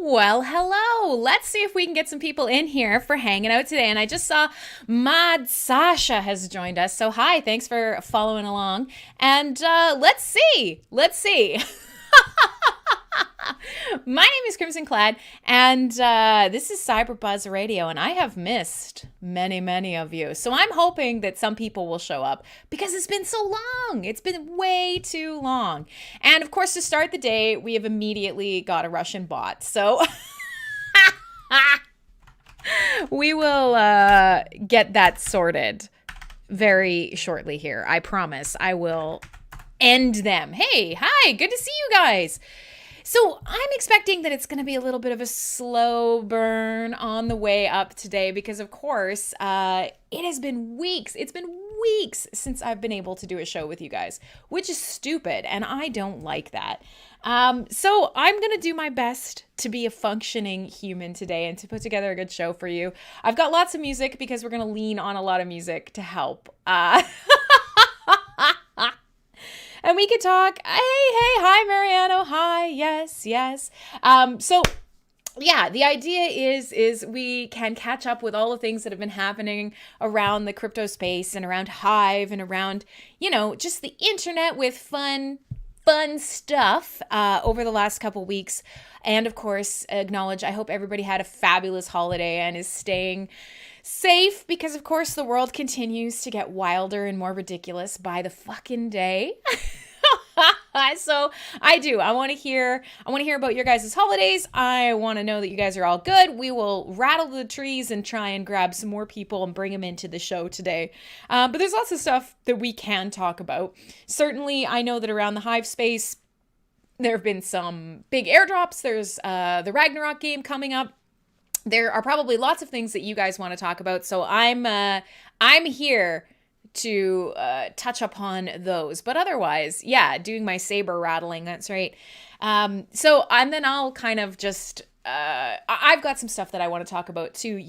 Well, hello. Let's see if we can get some people in here for hanging out today. And I just saw Mod Sasha has joined us. So hi, thanks for following along. And let's see. My name is Crimson Clad, and this is CyberBuzz Radio, and I have missed many of you. So I'm hoping that some people will show up because it's been so long. It's been way too long. And of course, to start the day, we have immediately got a Russian bot. So we will get that sorted very shortly here. I promise I will end them. Hey, hi, good to see you guys. So I'm expecting that it's going to be a little bit of a slow burn on the way up today because, of course, it has been weeks. It's been weeks since I've been able to do a show with you guys, which is stupid, and I don't like that. So I'm going to do my best to be a functioning human today and to put together a good show for you. I've got lots of music because we're going to lean on a lot of music to help. And we could talk, hey, hi, Mariano, hi, yes. So yeah, the idea is we can catch up with all the things that have been happening around the crypto space and around Hive and around, just the internet with fun stuff over the last couple weeks. And of course, acknowledge, I hope everybody had a fabulous holiday and is staying safe because, of course, the world continues to get wilder and more ridiculous by the fucking day. So I want to hear about your guys' holidays. I want to know that you guys are all good. We will rattle the trees and try and grab some more people and bring them into the show today. But there's lots of stuff that we can talk about. Certainly, I know that around the Hive space, there have been some big airdrops. There's the Ragnarok game coming up. There are probably lots of things that you guys want to talk about. So I'm here to touch upon those. But otherwise, yeah, doing my saber rattling, that's right. And then I'll kind of just, I've got some stuff that I want to talk about too.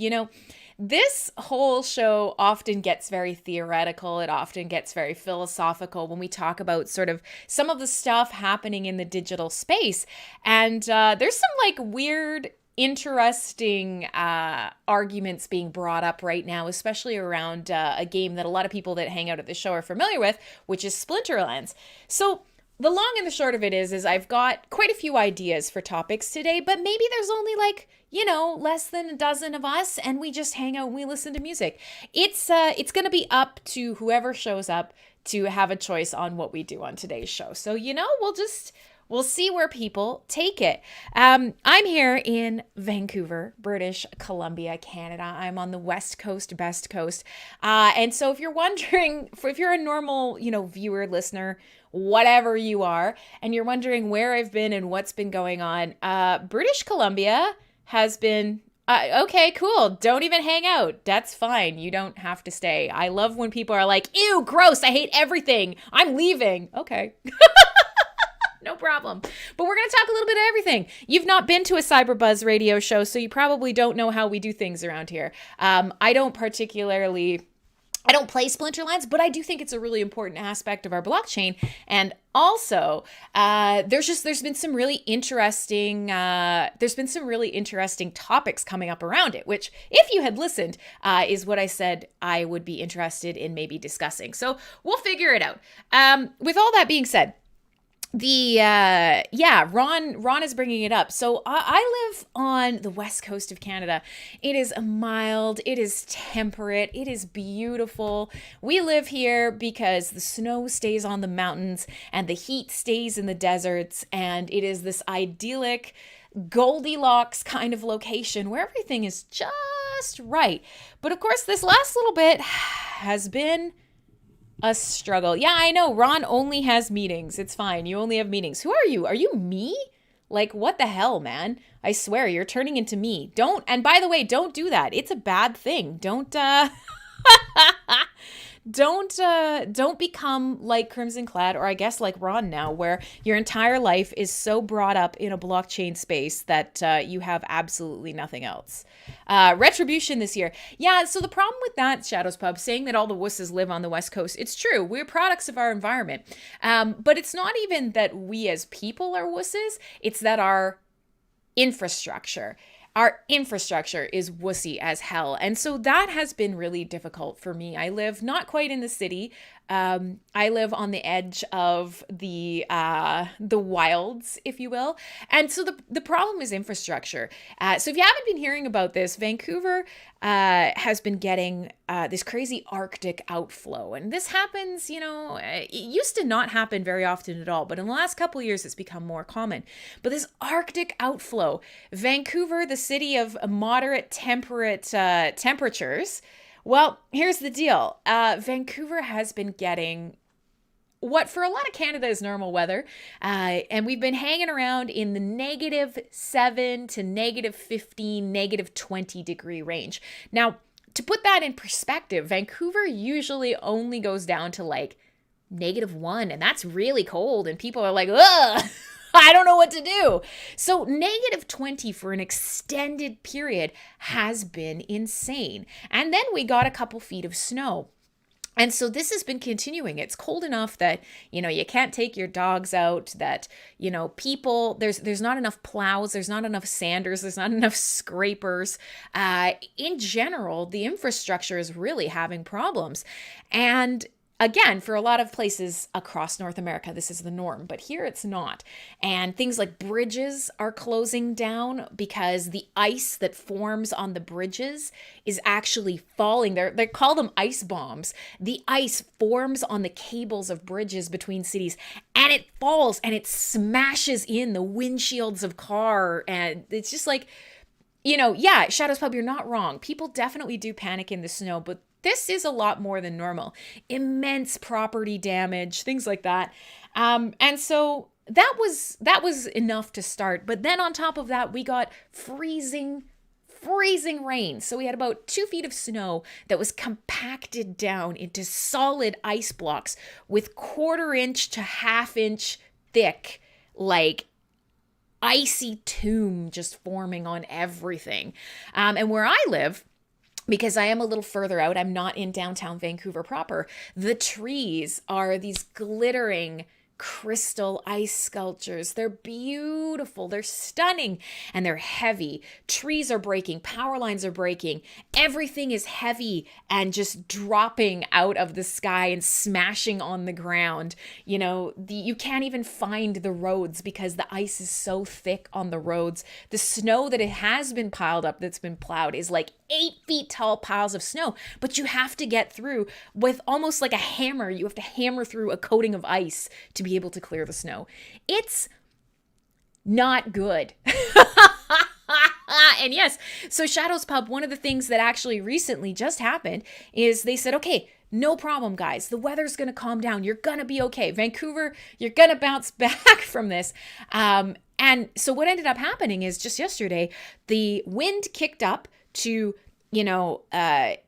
This whole show often gets very theoretical. It often gets very philosophical when we talk about sort of some of the stuff happening in the digital space. And there's some weird, interesting arguments being brought up right now, especially around a game that a lot of people that hang out at the show are familiar with, which is Splinterlands. So the long and the short of it is I've got quite a few ideas for topics today, but maybe there's only less than a dozen of us, and we just hang out and we listen to music. It's going to be up to whoever shows up to have a choice on what we do on today's show. So, we'll see where people take it. I'm here in Vancouver, British Columbia, Canada. I'm on the West Coast, best coast. And so if you're wondering, if you're a normal, viewer, listener, whatever you are, and you're wondering where I've been and what's been going on, British Columbia has been... okay, cool. Don't even hang out. That's fine. You don't have to stay. I love when people are like, ew, gross. I hate everything. I'm leaving. Okay. No problem. But we're going to talk a little bit of everything. You've not been to a CyberBuzz radio show, so you probably don't know how we do things around here. I don't play Splinterlands, but I do think it's a really important aspect of our blockchain. And also, there's been some really interesting topics coming up around it, which, if you had listened, is what I said I would be interested in maybe discussing. So we'll figure it out. With all that being said, Ron is bringing it up. So I live on the west coast of Canada. It is mild, it is temperate, it is beautiful. We live here because the snow stays on the mountains and the heat stays in the deserts, and it is this idyllic Goldilocks kind of location where everything is just right. But of course, this last little bit has been a struggle. Yeah, I know. Ron only has meetings. It's fine. You only have meetings. Who are you? Are you me? What the hell, man? I swear, you're turning into me. And by the way, don't do that. It's a bad thing. Don't become like Crimson Clad, or I guess like Ron now, where your entire life is so brought up in a blockchain space that you have absolutely nothing else. Retribution this year. Yeah, so the problem with that, Shadows Pub, saying that all the wusses live on the West Coast, it's true. We're products of our environment. But it's not even that we as people are wusses. It's that our infrastructure. Our infrastructure is wussy as hell. And so that has been really difficult for me. I live not quite in the city. I live on the edge of the wilds, if you will. And so the problem is infrastructure. So if you haven't been hearing about this, Vancouver has been getting this crazy Arctic outflow. And this happens, it used to not happen very often at all, but in the last couple of years, it's become more common. But this Arctic outflow, Vancouver, the city of moderate temperate temperatures, well, here's the deal. Vancouver has been getting what for a lot of Canada is normal weather. And we've been hanging around in the -7 to -15, -20 degree range. Now, to put that in perspective, Vancouver usually only goes down to like -1, and that's really cold. And people are like, ugh, I don't know what to do. So -20 for an extended period has been insane. And then we got a couple feet of snow. And so this has been continuing. It's cold enough that, you can't take your dogs out, that, people, there's not enough plows, there's not enough sanders, there's not enough scrapers. In general, the infrastructure is really having problems. And again, for a lot of places across North America, this is the norm, but here it's not. And things like bridges are closing down because the ice that forms on the bridges is actually falling. They call them ice bombs. The ice forms on the cables of bridges between cities, and it falls and it smashes in the windshields of car. And it's just like, yeah, Shadows Pub, you're not wrong. People definitely do panic in the snow, but this is a lot more than normal. Immense property damage, things like that. And so that was enough to start. But then on top of that, we got freezing rain. So we had about 2 feet of snow that was compacted down into solid ice blocks with 1/4 inch to 1/2 inch thick, like icy tomb just forming on everything. And where I live, because I am a little further out, I'm not in downtown Vancouver proper, the trees are these glittering crystal ice sculptures. They're beautiful, they're stunning, and they're heavy. Trees are breaking, power lines are breaking. Everything is heavy and just dropping out of the sky and smashing on the ground. You can't even find the roads because the ice is so thick on the roads. The snow that it has been piled up that's been plowed is like 8 feet tall piles of snow, but you have to get through with almost like a hammer. You have to hammer through a coating of ice to be able to clear the snow. It's not good. And yes, so Shadows Pub, one of the things that actually recently just happened is they said, okay, no problem, guys. The weather's going to calm down. You're going to be okay. Vancouver, you're going to bounce back from this. And so what ended up happening is just yesterday, the wind kicked up to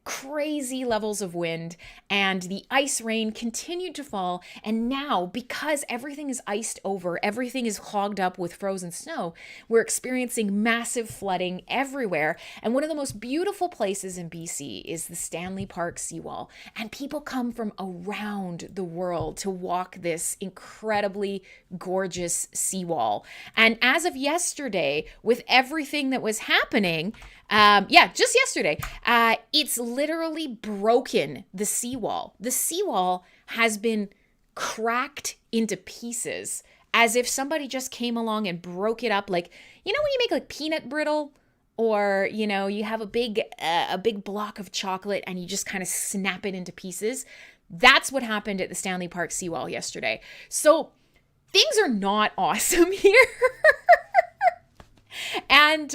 crazy levels of wind, and the ice rain continued to fall. And now, because everything is iced over, everything is clogged up with frozen snow, we're experiencing massive flooding everywhere. And one of the most beautiful places in BC is the Stanley Park seawall. And people come from around the world to walk this incredibly gorgeous seawall. And as of yesterday, with everything that was happening, just yesterday, it's literally broken the seawall. The seawall has been cracked into pieces as if somebody just came along and broke it up. Like, when you make like peanut brittle, or, you have a big block of chocolate and you just kind of snap it into pieces. That's what happened at the Stanley Park seawall yesterday. So things are not awesome here. And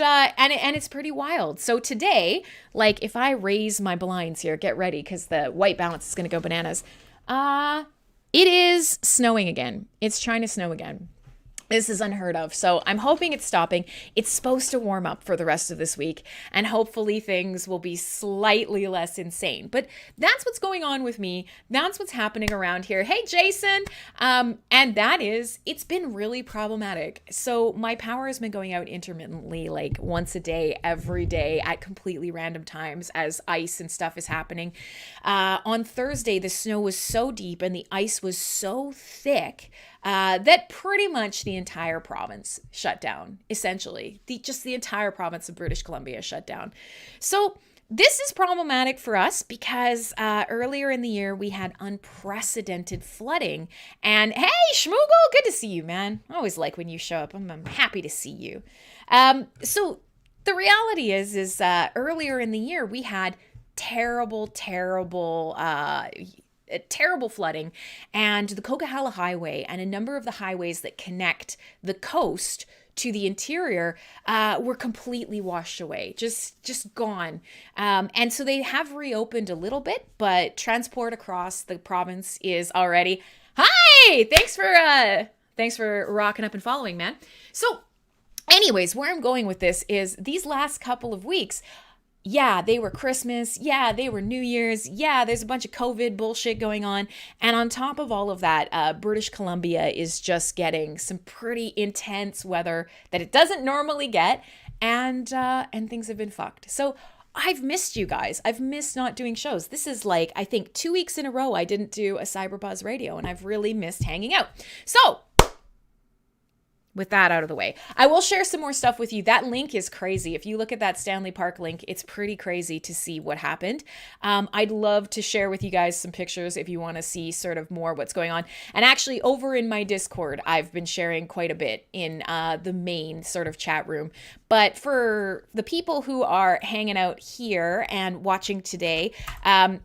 it's pretty wild. So today, like if I raise my blinds here, get ready because the white balance is going to go bananas. It is snowing again. It's trying to snow again. This is unheard of. So I'm hoping it's stopping. It's supposed to warm up for the rest of this week, and hopefully things will be slightly less insane. But that's what's going on with me. That's what's happening around here. Hey, Jason. And that is, it's been really problematic. So my power has been going out intermittently, like once a day, every day at completely random times as ice and stuff is happening. On Thursday, the snow was so deep and the ice was so thick that pretty much the entire province shut down, essentially. Just the entire province of British Columbia shut down. So this is problematic for us because earlier in the year we had unprecedented flooding. And hey, Schmoogle, good to see you, man. I always like when you show up. I'm happy to see you. So the reality is earlier in the year we had terrible flooding, and the Coquihalla Highway and a number of the highways that connect the coast to the interior were completely washed away, just gone. And so they have reopened a little bit, but transport across the province is already. Hi, thanks for rocking up and following, man. So anyways, where I'm going with this is these last couple of weeks, yeah, they were Christmas. Yeah, they were New Year's. Yeah, there's a bunch of COVID bullshit going on. And on top of all of that, British Columbia is just getting some pretty intense weather that it doesn't normally get. And things have been fucked. So I've missed you guys. I've missed not doing shows. This is like, I think 2 weeks in a row I didn't do a CyberBuzz Radio, and I've really missed hanging out. So with that out of the way, I will share some more stuff with you. That link is crazy. If you look at that Stanley Park link, it's pretty crazy to see what happened. I'd love to share with you guys some pictures if you want to see sort of more what's going on. And actually over in my Discord, I've been sharing quite a bit in the main sort of chat room. But for the people who are hanging out here and watching today,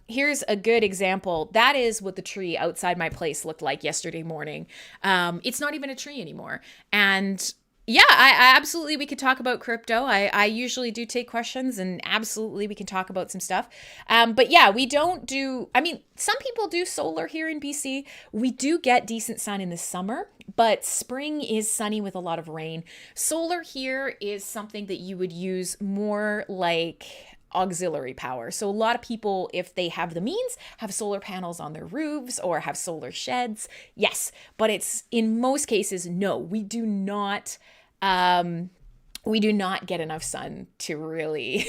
here's a good example. That is what the tree outside my place looked like yesterday morning. It's not even a tree anymore. And yeah, I absolutely, we could talk about crypto. I usually do take questions, and absolutely we can talk about some stuff. But yeah, we don't do, I mean, some people do solar here in BC. We do get decent sun in the summer, but spring is sunny with a lot of rain. Solar here is something that you would use more like auxiliary power. So a lot of people, if they have the means, have solar panels on their roofs or have solar sheds. Yes, but it's in most cases, no, we do not get enough sun to really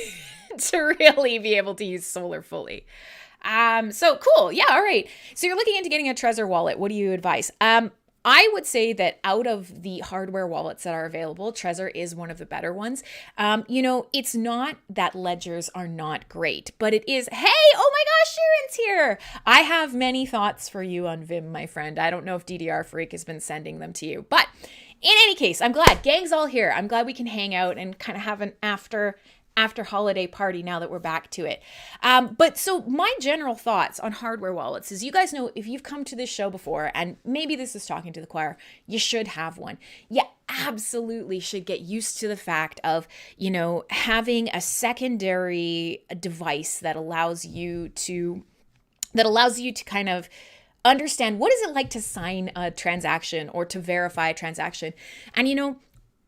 be able to use solar fully. So cool. Yeah. All right. So you're looking into getting a Trezor wallet. What do you advise? I would say that out of the hardware wallets that are available, Trezor is one of the better ones. It's not that ledgers are not great, but it is, hey, oh my gosh, Sharon's here. I have many thoughts for you on Vim, my friend. I don't know if DDR Freak has been sending them to you, but in any case, I'm glad. Gang's all here. I'm glad we can hang out and kind of have an after holiday party now that we're back to it. But so my general thoughts on hardware wallets is, you guys know, if you've come to this show before, and maybe this is talking to the choir, you should have one. You absolutely should get used to the fact of, having a secondary device that allows you to kind of understand what is it like to sign a transaction or to verify a transaction. And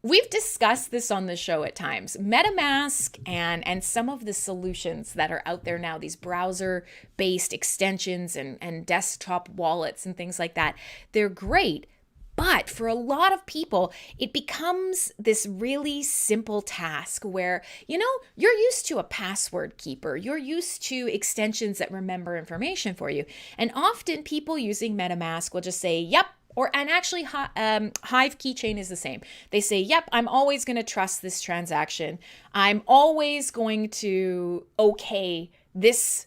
we've discussed this on the show at times. MetaMask and some of the solutions that are out there now, these browser-based extensions and desktop wallets and things like that, they're great. But for a lot of people, it becomes this really simple task where, you're used to a password keeper. You're used to extensions that remember information for you. And often people using MetaMask will just say, yep. And actually, Hive keychain is the same. They say, yep, I'm always going to trust this transaction. I'm always going to okay this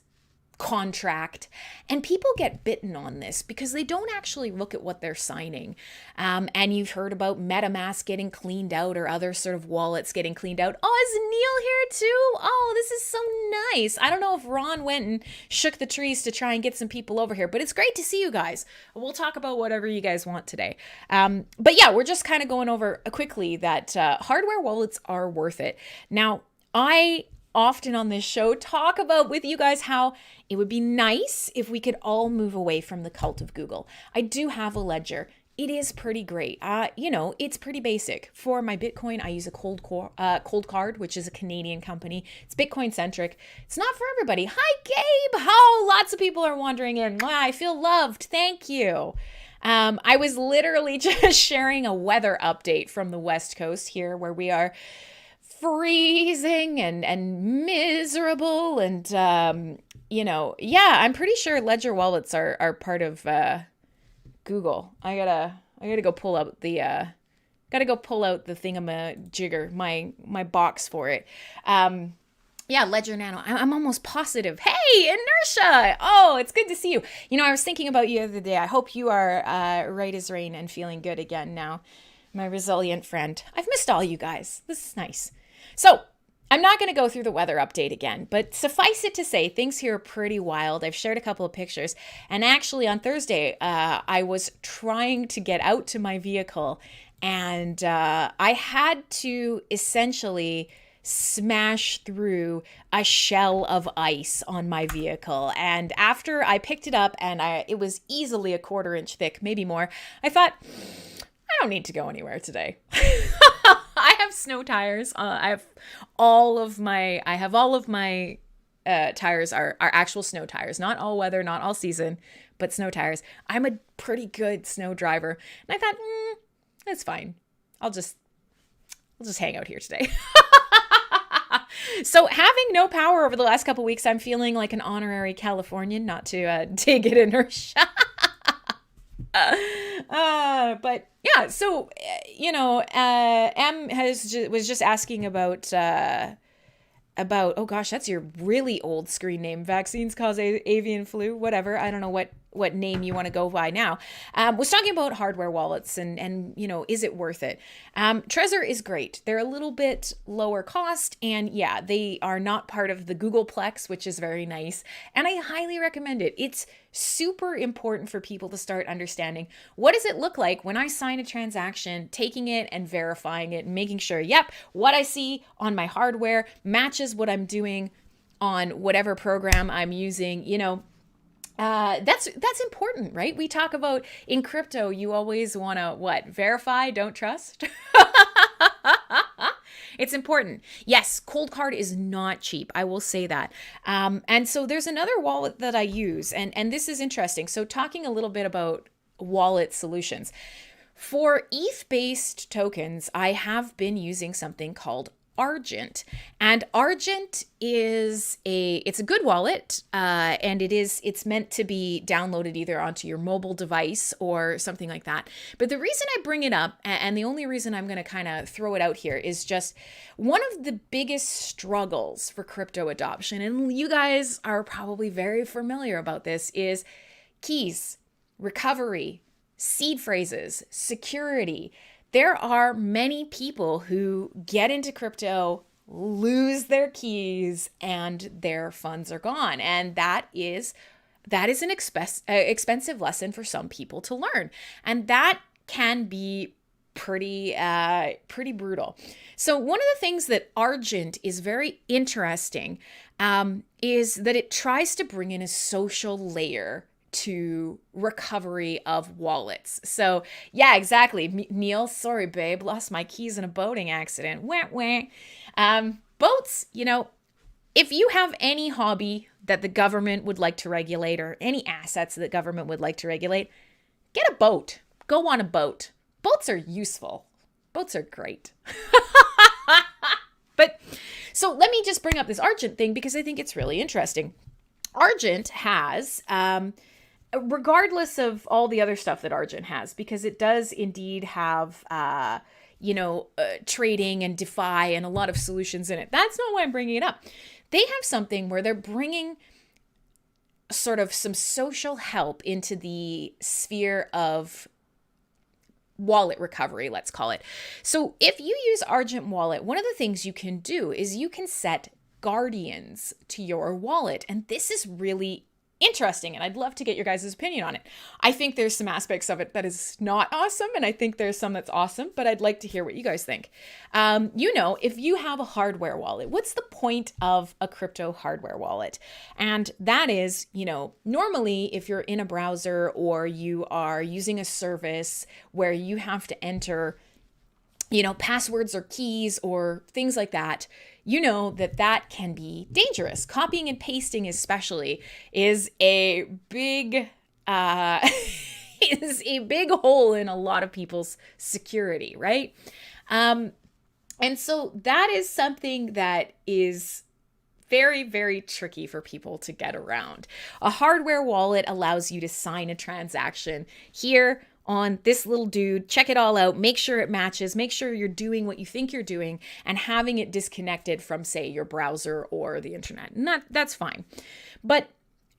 contract. And people get bitten on this because they don't actually look at what they're signing. And you've heard about MetaMask getting cleaned out or other sort of wallets getting cleaned out. Oh, is Neil here too? Oh, this is so nice. I don't know if Ron went and shook the trees to try and get some people over here, but it's great to see you guys. We'll talk about whatever you guys want today. But yeah, we're just kind of going over quickly that hardware wallets are worth it. Now, I often on this show talk about with you guys how it would be nice if we could all move away from the cult of Google. I do have a ledger. It is pretty great. It's pretty basic. For my Bitcoin, I use a Cold Card, which is a Canadian company. It's Bitcoin centric. It's not for everybody. Hi, Gabe. Oh, lots of people are wandering in. Wow, I feel loved. Thank you. I was literally just sharing a weather update from the West Coast here, where we are freezing and miserable. And, I'm pretty sure ledger wallets are part of Google. I I gotta go pull out the thingamajigger, my box for it. Yeah, Ledger Nano. I'm almost positive. Hey, Inertia! Oh, it's good to see you. You know, I was thinking about you the other day. I hope you are right as rain and feeling good again now, my resilient friend. I've missed all you guys. This is nice. So, I'm not going to go through the weather update again, but suffice it to say, things here are pretty wild. I've shared a couple of pictures, and actually on Thursday, I was trying to get out to my vehicle, and I had to essentially smash through a shell of ice on my vehicle. And after I picked it up, and it was easily a 1/4 inch thick, maybe more, I thought, I don't need to go anywhere today. I have snow tires. I have all of my tires are actual snow tires, not all weather, not all season, but snow tires. I'm a pretty good snow driver. And I thought, that's fine. I'll just hang out here today. So having no power over the last couple weeks, I'm feeling like an honorary Californian, not to dig it in her shot. But yeah, so, you know, M was just asking about, oh gosh, that's your really old screen name. Vaccines cause avian flu, whatever. I don't know what name you want to go by now. Was talking about hardware wallets and you know, is it worth it? Trezor is great. They're a little bit lower cost, and yeah, they are not part of the Googleplex, which is very nice. And I highly recommend it. It's super important for people to start understanding, what does it look like when I sign a transaction, taking it and verifying it, and making sure, yep, what I see on my hardware matches what I'm doing on whatever program I'm using, you know. That's important, right? We talk about in crypto, you always want to verify, don't trust. It's important. Yes, Cold Card is not cheap. I will say that. And so there's another wallet that I use, and this is interesting. So talking a little bit about wallet solutions. For ETH-based tokens, I have been using something called Argent. And Argent is it's a good wallet, and it's meant to be downloaded either onto your mobile device or something like that. But the reason I bring it up, and the only reason I'm going to kind of throw it out here, is just one of the biggest struggles for crypto adoption, and you guys are probably very familiar about this, is keys, recovery, seed phrases, security. There are many people who get into crypto, lose their keys, and their funds are gone. And that is an expensive lesson for some people to learn. And that can be pretty brutal. So one of the things that Argent is very interesting is that it tries to bring in a social layer to recovery of wallets. So yeah, exactly. Neil, sorry, babe, lost my keys in a boating accident. Wah, wah. Boats, you know, if you have any hobby that the government would like to regulate or any assets that the government would like to regulate, get a boat. Go on a boat. Boats are useful. Boats are great. But so let me just bring up this Argent thing because I think it's really interesting. Argent has, regardless of all the other stuff that Argent has, because it does indeed have, trading and DeFi and a lot of solutions in it. That's not why I'm bringing it up. They have something where they're bringing sort of some social help into the sphere of wallet recovery, let's call it. So if you use Argent Wallet, one of the things you can do is you can set guardians to your wallet. And this is really interesting, and I'd love to get your guys' opinion on it. I think there's some aspects of it that is not awesome, and I think there's some that's awesome, but I'd like to hear what you guys think. If you have a hardware wallet, what's the point of a crypto hardware wallet? And that is, normally if you're in a browser or you are using a service where you have to enter passwords or keys or things like that, that can be dangerous. Copying and pasting especially is a big hole in a lot of people's security, right? And so that is something that is very, very tricky for people to get around. A hardware wallet allows you to sign a transaction here on this little dude, check it all out, make sure it matches, make sure you're doing what you think you're doing, and having it disconnected from, say, your browser or the internet. And that's fine.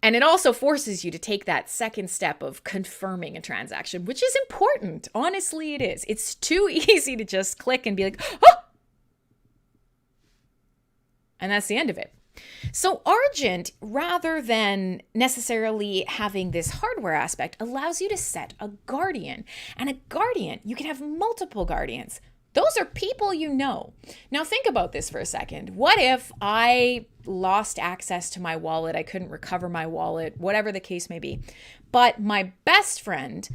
And it also forces you to take that second step of confirming a transaction, which is important. Honestly, it is. It's too easy to just click and be like, oh! And that's the end of it. So Argent, rather than necessarily having this hardware aspect, allows you to set a guardian. And a guardian, you can have multiple guardians. Those are people you know. Now think about this for a second. What if I lost access to my wallet? I couldn't recover my wallet, whatever the case may be. But my best friend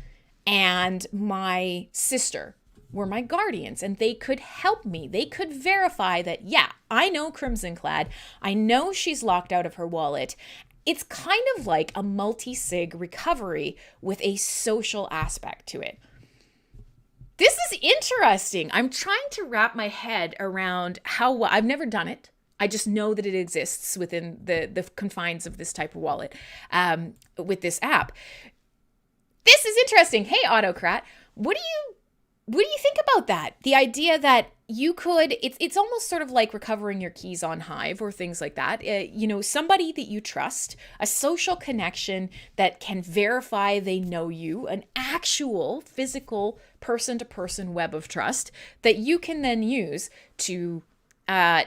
and my sister were my guardians, and they could help me. They could verify that, yeah, I know Crimson Clad. I know she's locked out of her wallet. It's kind of like a multi-sig recovery with a social aspect to it. This is interesting. I'm trying to wrap my head around how I've never done it. I just know that it exists within the confines of this type of wallet with this app. This is interesting. Hey, Autocrat, what do you think about that? The idea that you could, it's almost sort of like recovering your keys on Hive or things like that. Somebody that you trust, a social connection that can verify they know you, an actual physical person-to-person web of trust that you can then use to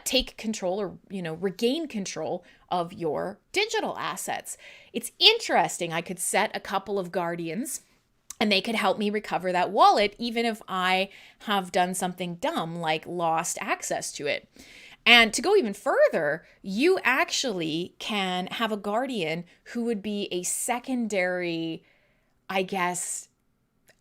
take control or, regain control of your digital assets. It's interesting. I could set a couple of guardians and they could help me recover that wallet, even if I have done something dumb like lost access to it. And to go even further, you actually can have a guardian who would be a secondary, I guess,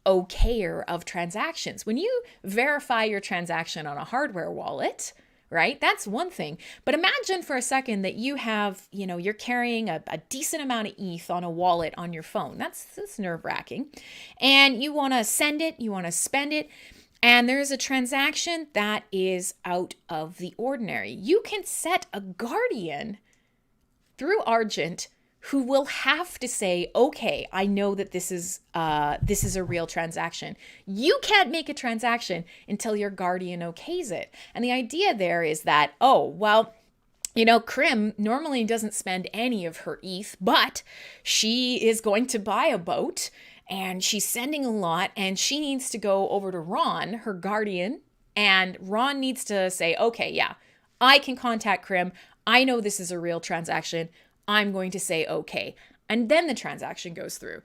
okayer of transactions. When you verify your transaction on a hardware wallet, right? That's one thing. But imagine for a second that you have, you're carrying a decent amount of ETH on a wallet on your phone. That's nerve-wracking. And you want to send it, you want to spend it, and there's a transaction that is out of the ordinary. You can set a guardian through Argent who will have to say, okay, I know that this is a real transaction. You can't make a transaction until your guardian okays it. And the idea there is that, Crim normally doesn't spend any of her ETH, but she is going to buy a boat and she's sending a lot and she needs to go over to Ron, her guardian, and Ron needs to say, okay, yeah, I can contact Crim. I know this is a real transaction. I'm going to say okay. And then the transaction goes through.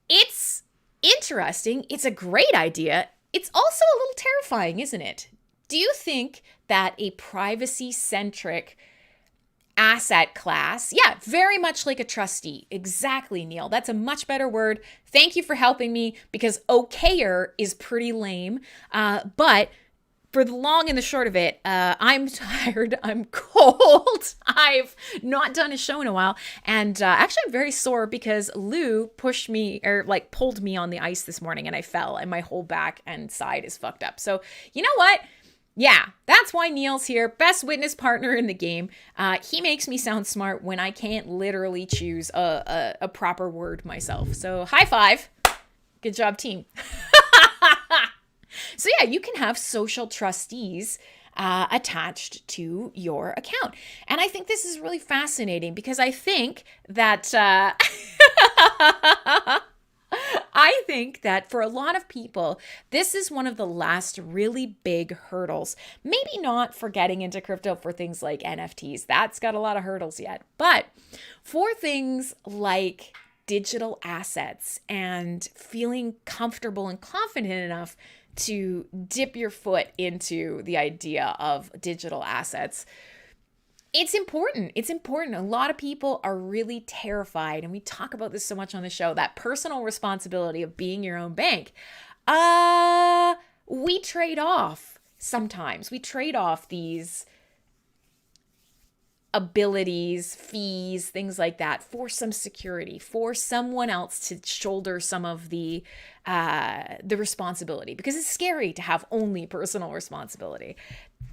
It's interesting. It's a great idea. It's also a little terrifying, isn't it? Do you think that a privacy-centric asset class, yeah, very much like a trustee. Exactly, Neil. That's a much better word. Thank you for helping me, because okayer is pretty lame. But for the long and the short of it, I'm tired. I'm cold. I've not done a show in a while. And actually, I'm very sore because Lou pushed me pulled me on the ice this morning and I fell and my whole back and side is fucked up. So you know what? Yeah, that's why Neil's here. Best witness partner in the game. He makes me sound smart when I can't literally choose a proper word myself. So high five. Good job, team. So yeah, you can have social trustees attached to your account. And I think this is really fascinating because I think that for a lot of people, this is one of the last really big hurdles. Maybe not for getting into crypto for things like NFTs. That's got a lot of hurdles yet. But for things like digital assets and feeling comfortable and confident enough to dip your foot into the idea of digital assets, it's important. It's important. A lot of people are really terrified, and we talk about this so much on the show, that personal responsibility of being your own bank. We trade off sometimes. We trade off these abilities, fees, things like that for some security, for someone else to shoulder some of the responsibility, because it's scary to have only personal responsibility.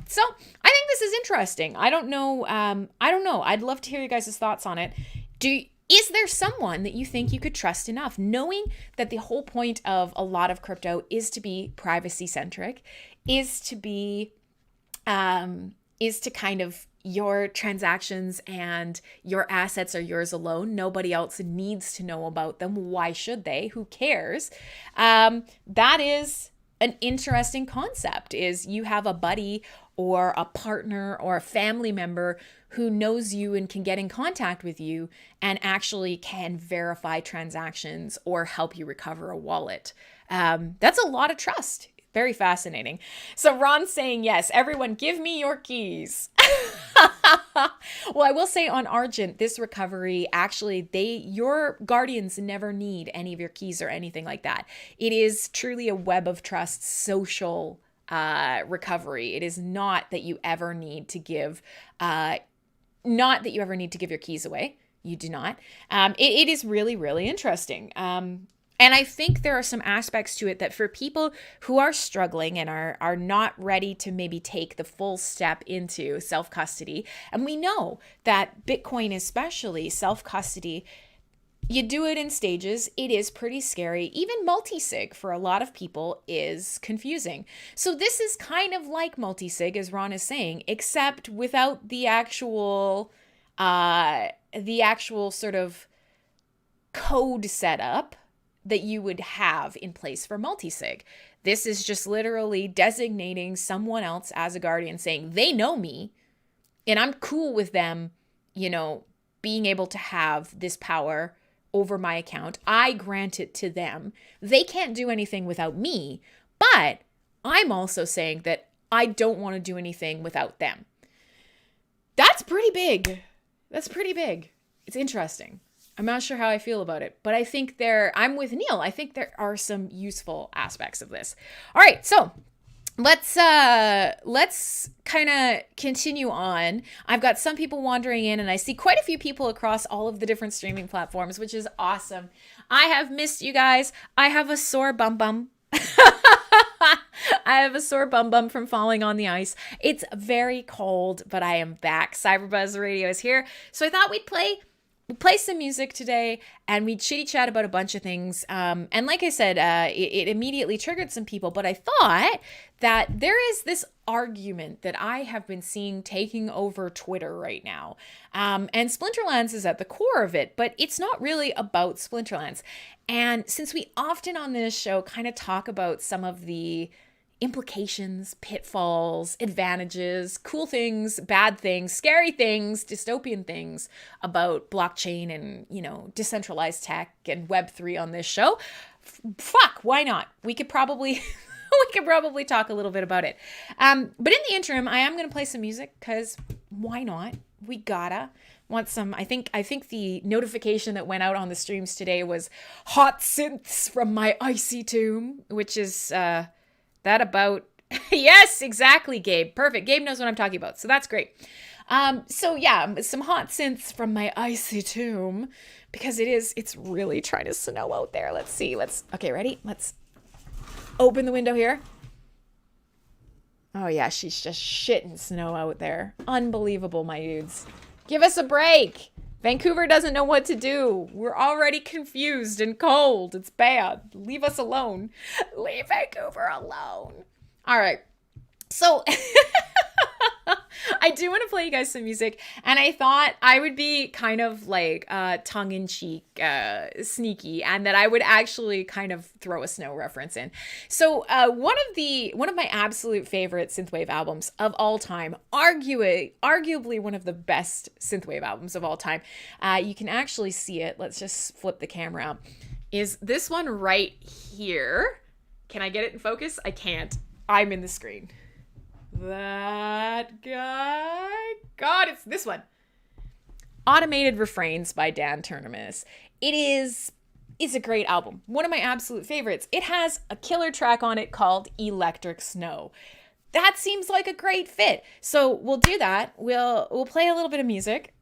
So I think this is interesting. I don't know. I'd love to hear you guys' thoughts on it. Is there someone that you think you could trust enough, knowing that the whole point of a lot of crypto is to be privacy centric, is to kind of your transactions and your assets are yours alone. Nobody else needs to know about them. Why should they? Who cares? That is an interesting concept, is you have a buddy or a partner or a family member who knows you and can get in contact with you and actually can verify transactions or help you recover a wallet. That's a lot of trust. Very fascinating. So Ron's saying, yes, everyone give me your keys. Well, I will say on Argent, this recovery, actually, your guardians never need any of your keys or anything like that. It is truly a web of trust social recovery. It is not that you ever need to give, your keys away. You do not. It is really, really interesting. And I think there are some aspects to it that for people who are struggling and are not ready to maybe take the full step into self-custody, and we know that Bitcoin especially, self-custody, you do it in stages. It is pretty scary. Even multi-sig for a lot of people is confusing. So this is kind of like multi-sig, as Ron is saying, except without the actual sort of code setup that you would have in place for multi-sig. This is just literally designating someone else as a guardian, saying they know me and I'm cool with them, being able to have this power over my account. I grant it to them. They can't do anything without me, but I'm also saying that I don't want to do anything without them. That's pretty big. It's interesting. I'm not sure how I feel about it, but I think I'm with Neil. I think there are some useful aspects of this. All right, so let's kind of continue on. I've got some people wandering in, and I see quite a few people across all of the different streaming platforms, which is awesome. I have missed you guys. I have a sore bum. I have a sore bum from falling on the ice. It's very cold, but I am back. CyberBuzz Radio is here, so I thought we'd play some music today, and we'd chitty chat about a bunch of things. And like I said, it immediately triggered some people, but I thought that there is this argument that I have been seeing taking over Twitter right now. And Splinterlands is at the core of it, but it's not really about Splinterlands. And since we often on this show kind of talk about some of the implications, pitfalls, advantages, cool things, bad things, scary things, dystopian things about blockchain and, decentralized tech and Web3 on this show. Fuck, why not? We could probably talk a little bit about it. But in the interim, I am going to play some music because why not? We gotta want some. I think the notification that went out on the streams today was hot synths from my icy tomb, which is that about, yes, exactly, Gabe. Perfect. Gabe knows what I'm talking about. So that's great. So yeah, some hot synths from my icy tomb because it's really trying to snow out there. Let's see. Okay, ready? Let's open the window here. Oh yeah, she's just shitting snow out there. Unbelievable, my dudes. Give us a break. Vancouver doesn't know what to do. We're already confused and cold. It's bad. Leave us alone. Leave Vancouver alone. All right. So I do want to play you guys some music, and I thought I would be kind of like tongue-in-cheek, sneaky, and that I would actually kind of throw a snow reference in. So one of my absolute favorite synthwave albums of all time, arguably one of the best synthwave albums of all time. You can actually see it. Let's just flip the camera up. Is this one right here? Can I get it in focus? I can't. I'm in the screen. That guy. God, it's this one. Automated Refrains by Dan Turnemus. It's a great album. One of my absolute favorites. It has a killer track on it called Electric Snow. That seems like a great fit. So we'll do that. We'll play a little bit of music,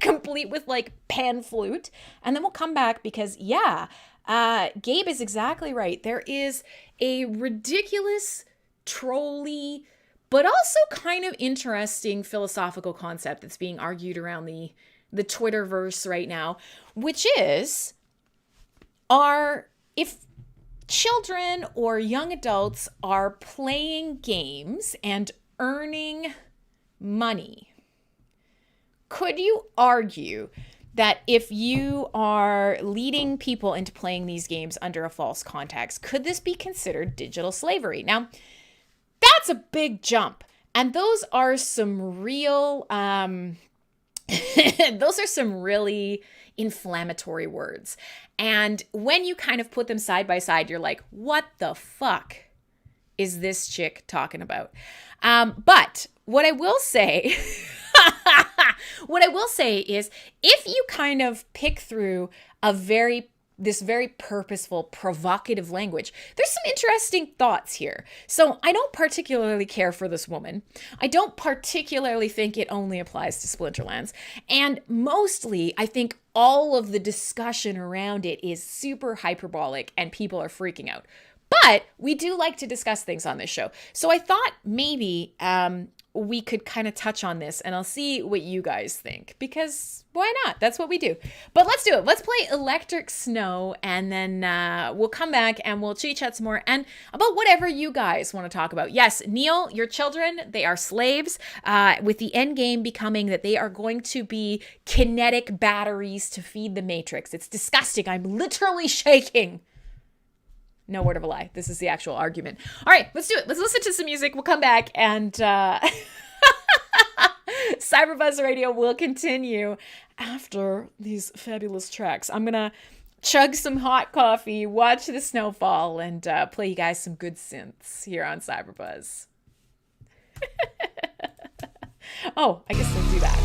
complete with like pan flute, and then we'll come back because Gabe is exactly right. There is a ridiculous, trolly, but also kind of interesting philosophical concept that's being argued around the the Twitterverse right now, which is, if children or young adults are playing games and earning money, could you argue that if you are leading people into playing these games under a false context, could this be considered digital slavery? Now, that's a big jump. And those are some real, those are some really inflammatory words. And when you kind of put them side by side, you're like, what the fuck is this chick talking about? But what I will say, is if you kind of pick through this very purposeful, provocative language, there's some interesting thoughts here. So I don't particularly care for this woman. I don't particularly think it only applies to Splinterlands. And mostly, I think all of the discussion around it is super hyperbolic and people are freaking out. But we do like to discuss things on this show. So I thought maybe we could kind of touch on this, and I'll see what you guys think, because why not? That's what we do. But let's do it. Let's play Electric Snow, and then we'll come back and we'll chit-chat some more and about whatever you guys want to talk about. Yes, Neil, your children, they are slaves, with the end game becoming that they are going to be kinetic batteries to feed the Matrix. It's disgusting. I'm literally shaking. No word of a lie. This is the actual argument. All right, let's do it. Let's listen to some music. We'll come back and CyberBuzz Radio will continue after these fabulous tracks. I'm going to chug some hot coffee, watch the snowfall, and play you guys some good synths here on CyberBuzz. Oh, I guess we'll do that.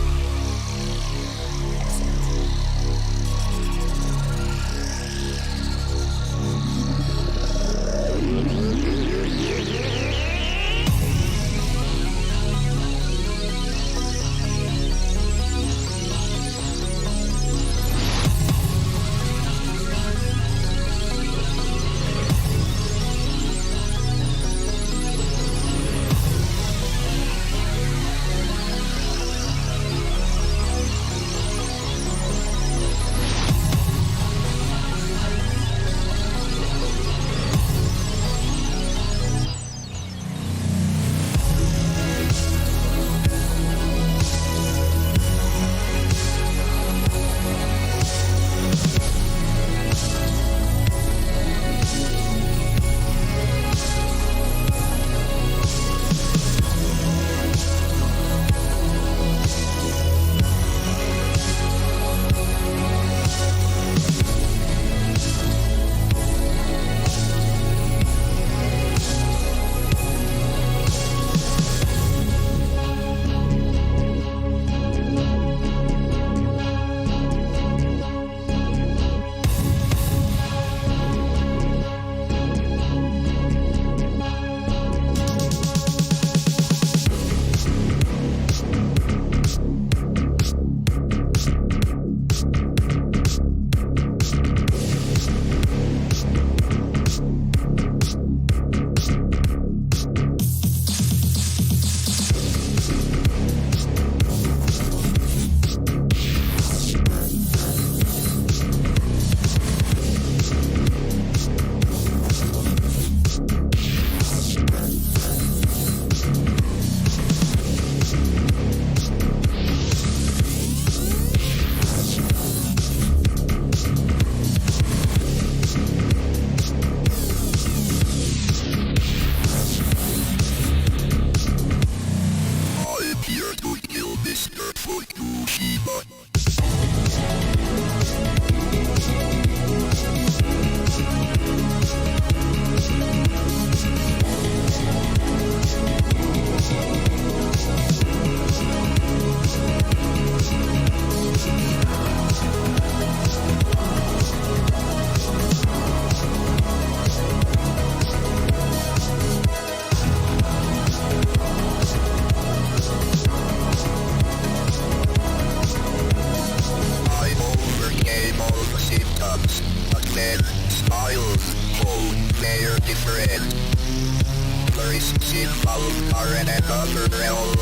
Are in another realm.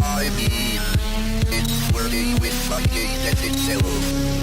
I mean, it's worthy with psyche as itself.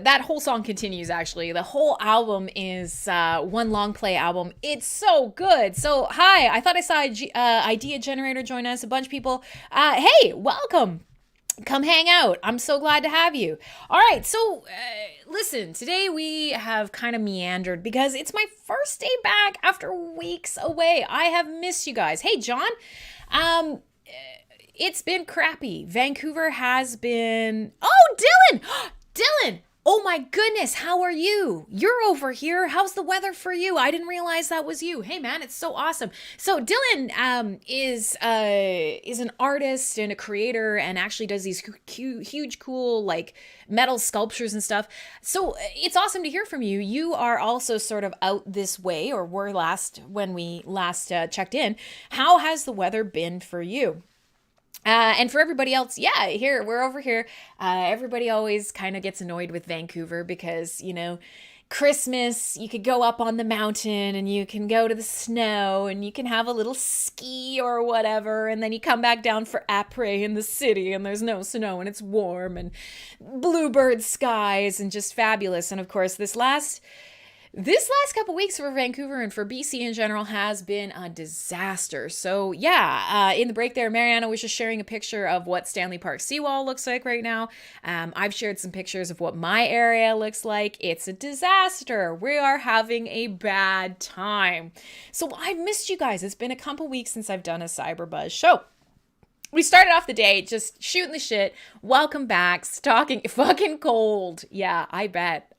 That whole song continues, actually. The whole album is one long play album. It's so good. So, hi, I thought I saw Idea Generator join us, a bunch of people. Hey, welcome. Come hang out. I'm so glad to have you. All right, so listen, today we have kind of meandered because it's my first day back after weeks away. I have missed you guys. Hey, John. It's been crappy. Vancouver has been... Oh, Dylan! Dylan! Oh my goodness, how are you? You're over here. How's the weather for you? I didn't realize that was you. Hey man, it's so awesome. So Dylan is an artist and a creator and actually does these huge cool like metal sculptures and stuff. So it's awesome to hear from you. You are also sort of out this way, or were when we last checked in. How has the weather been for you? And for everybody else, yeah, we're over here. Everybody always kind of gets annoyed with Vancouver because, you know, Christmas, you could go up on the mountain and you can go to the snow and you can have a little ski or whatever. And then you come back down for après in the city and there's no snow and it's warm and bluebird skies and just fabulous. And of course, this last couple weeks for Vancouver and for BC in general has been a disaster. So yeah, in the break there, Mariana was just sharing a picture of what Stanley Park seawall looks like right now. I've shared some pictures of what my area looks like. It's a disaster. We are having a bad time. So I've missed you guys. It's been a couple weeks since I've done a CyberBuzz show. We started off the day just shooting the shit. Welcome back. Talking fucking cold. Yeah, I bet.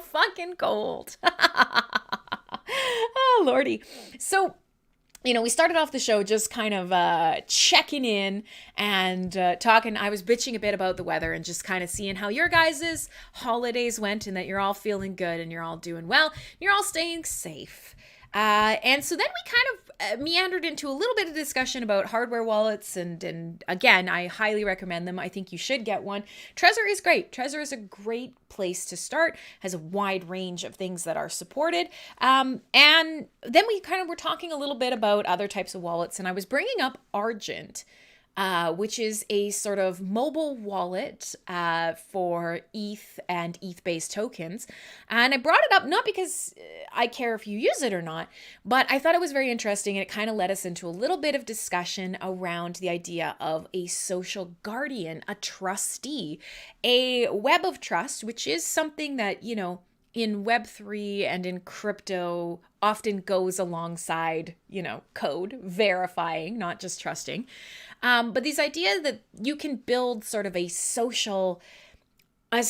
Fucking cold. Oh, Lordy. So, you know, we started off the show just kind of checking in and talking. I was bitching a bit about the weather and just kind of seeing how your guys' holidays went and that you're all feeling good and you're all doing well. You're all staying safe. And so then we kind of meandered into a little bit of discussion about hardware wallets. And again, I highly recommend them. I think you should get one. Trezor is great. Trezor is a great place to start, has a wide range of things that are supported. And then we kind of were talking a little bit about other types of wallets. And I was bringing up Argent, which is a sort of mobile wallet for ETH and ETH-based tokens. And I brought it up not because I care if you use it or not, but I thought it was very interesting, and it kind of led us into a little bit of discussion around the idea of a social guardian, a trustee, a web of trust, which is something that, you know, in Web3 and in crypto often goes alongside, you know, code, verifying, not just trusting. But these ideas that you can build sort of a social, I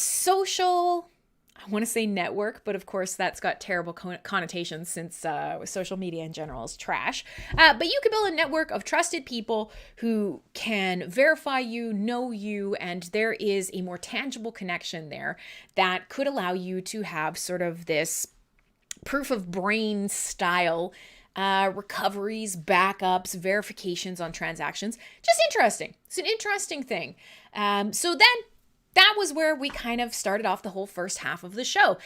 want to say network, but of course that's got terrible connotations since social media in general is trash. But you can build a network of trusted people who can verify you, know you, and there is a more tangible connection there that could allow you to have sort of this proof of brain style recoveries, backups, verifications on transactions. Just interesting. It's an interesting thing. So then that was where we kind of started off the whole first half of the show.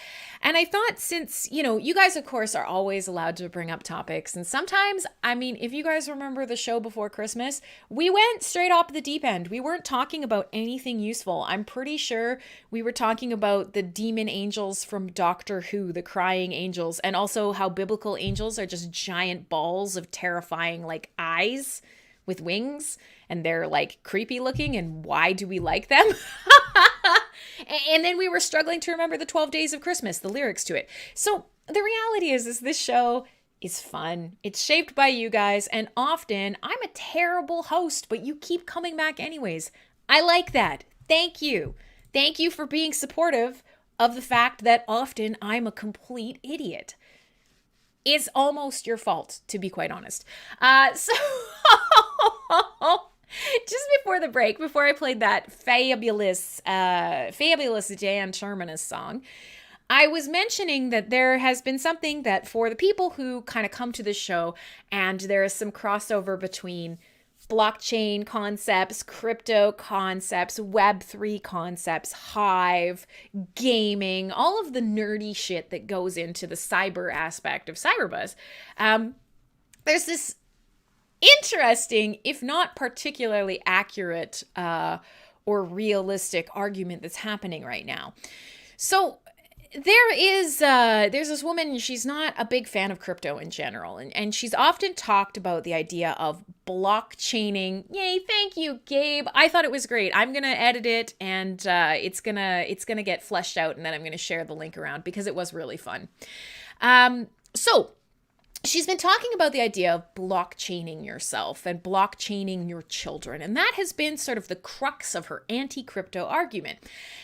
And I thought, since, you know, you guys, of course, are always allowed to bring up topics. And sometimes, I mean, if you guys remember the show before Christmas, we went straight off the deep end. We weren't talking about anything useful. I'm pretty sure we were talking about the demon angels from Doctor Who, the crying angels, and also how biblical angels are just giant balls of terrifying, like, eyes with wings, and they're like creepy looking, and why do we like them? And then we were struggling to remember the 12 Days of Christmas, the lyrics to it. So the reality is this show is fun. It's shaped by you guys, and often I'm a terrible host, but you keep coming back anyways. I like that. Thank you. Thank you for being supportive of the fact that often I'm a complete idiot. It's almost your fault, to be quite honest. So just before the break, before I played that fabulous Dan Terminus song, I was mentioning that there has been something that for the people who kind of come to the show, and there is some crossover between blockchain concepts, crypto concepts, Web3 concepts, Hive, gaming, all of the nerdy shit that goes into the cyber aspect of CyberBuzz. There's this interesting, if not particularly accurate or realistic argument that's happening right now. So there's this woman, she's not a big fan of crypto in general, and she's often talked about the idea of blockchaining. Yay, thank you, Gabe. I thought it was great. I'm gonna edit it, and it's gonna get fleshed out, and then I'm gonna share the link around because it was really fun. So she's been talking about the idea of blockchaining yourself and blockchaining your children. And that has been sort of the crux of her anti-crypto argument.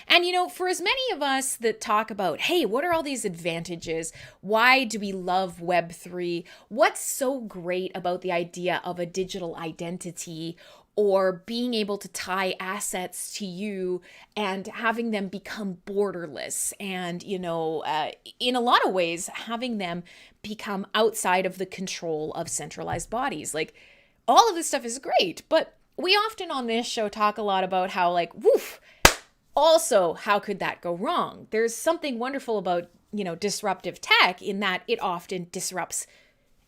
And, you know, for as many of us that talk about, hey, what are all these advantages? Why do we love Web3? What's so great about the idea of a digital identity, or being able to tie assets to you and having them become borderless, and, you know, in a lot of ways, having them become outside of the control of centralized bodies. Like, all of this stuff is great, but we often on this show talk a lot about how, like, woof, also, how could that go wrong? There's something wonderful about, you know, disruptive tech in that it often disrupts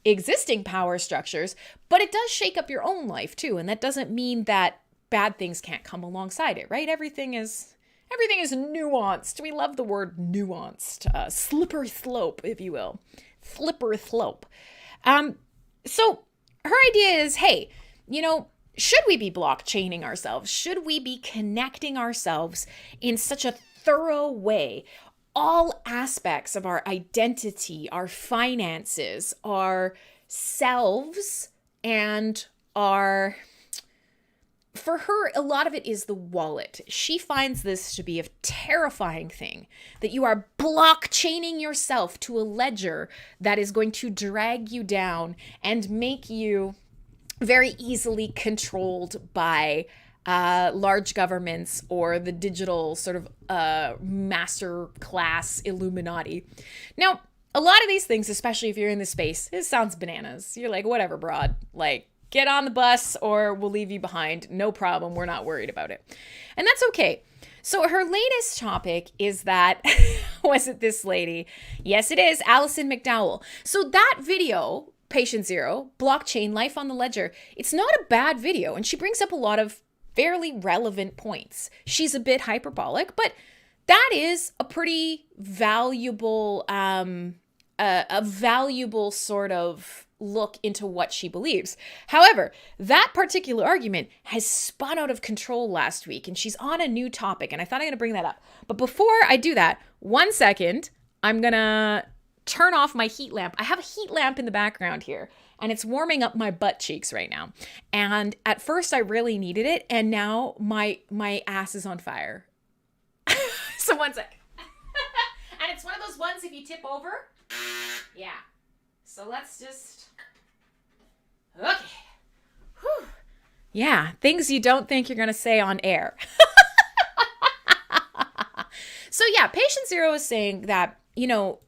existing power structures, but it does shake up your own life too. And that doesn't mean that bad things can't come alongside it, right? Everything is nuanced. We love the word nuanced, slippery slope, if you will, slippery slope. So her idea is, hey, you know, should we be blockchaining ourselves? Should we be connecting ourselves in such a thorough way? All aspects of our identity, our finances, our selves, and our... For her, a lot of it is the wallet. She finds this to be a terrifying thing, that you are blockchaining yourself to a ledger that is going to drag you down and make you very easily controlled by large governments or the digital sort of master class Illuminati. Now, a lot of these things, especially if you're in the space, it sounds bananas. You're like, whatever, broad. Like, get on the bus or we'll leave you behind. No problem. We're not worried about it. And that's okay. So her latest topic is that, was it this lady? Yes, it is, Alison McDowell. So that video, Patient Zero, blockchain, life on the ledger, it's not a bad video. And she brings up a lot of fairly relevant points. She's a bit hyperbolic, but that is a pretty valuable, a valuable sort of look into what she believes. However, that particular argument has spun out of control last week, and she's on a new topic, and I thought I'm going to bring that up. But before I do that, 1 second, I'm going to turn off my heat lamp. I have a heat lamp in the background here, and it's warming up my butt cheeks right now. And at first I really needed it, and now my ass is on fire. So 1 sec. And it's one of those ones if you tip over. Yeah. So let's just... Okay. Whew. Yeah, things you don't think you're going to say on air. So yeah, Patient Zero is saying that, you know,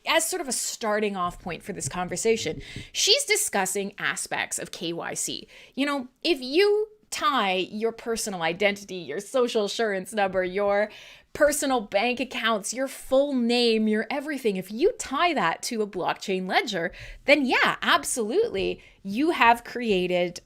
as sort of a starting off point for this conversation, she's discussing aspects of KYC. You know, if you tie your personal identity, your social assurance number, your personal bank accounts, your full name, your everything, if you tie that to a blockchain ledger, then yeah, absolutely, you have created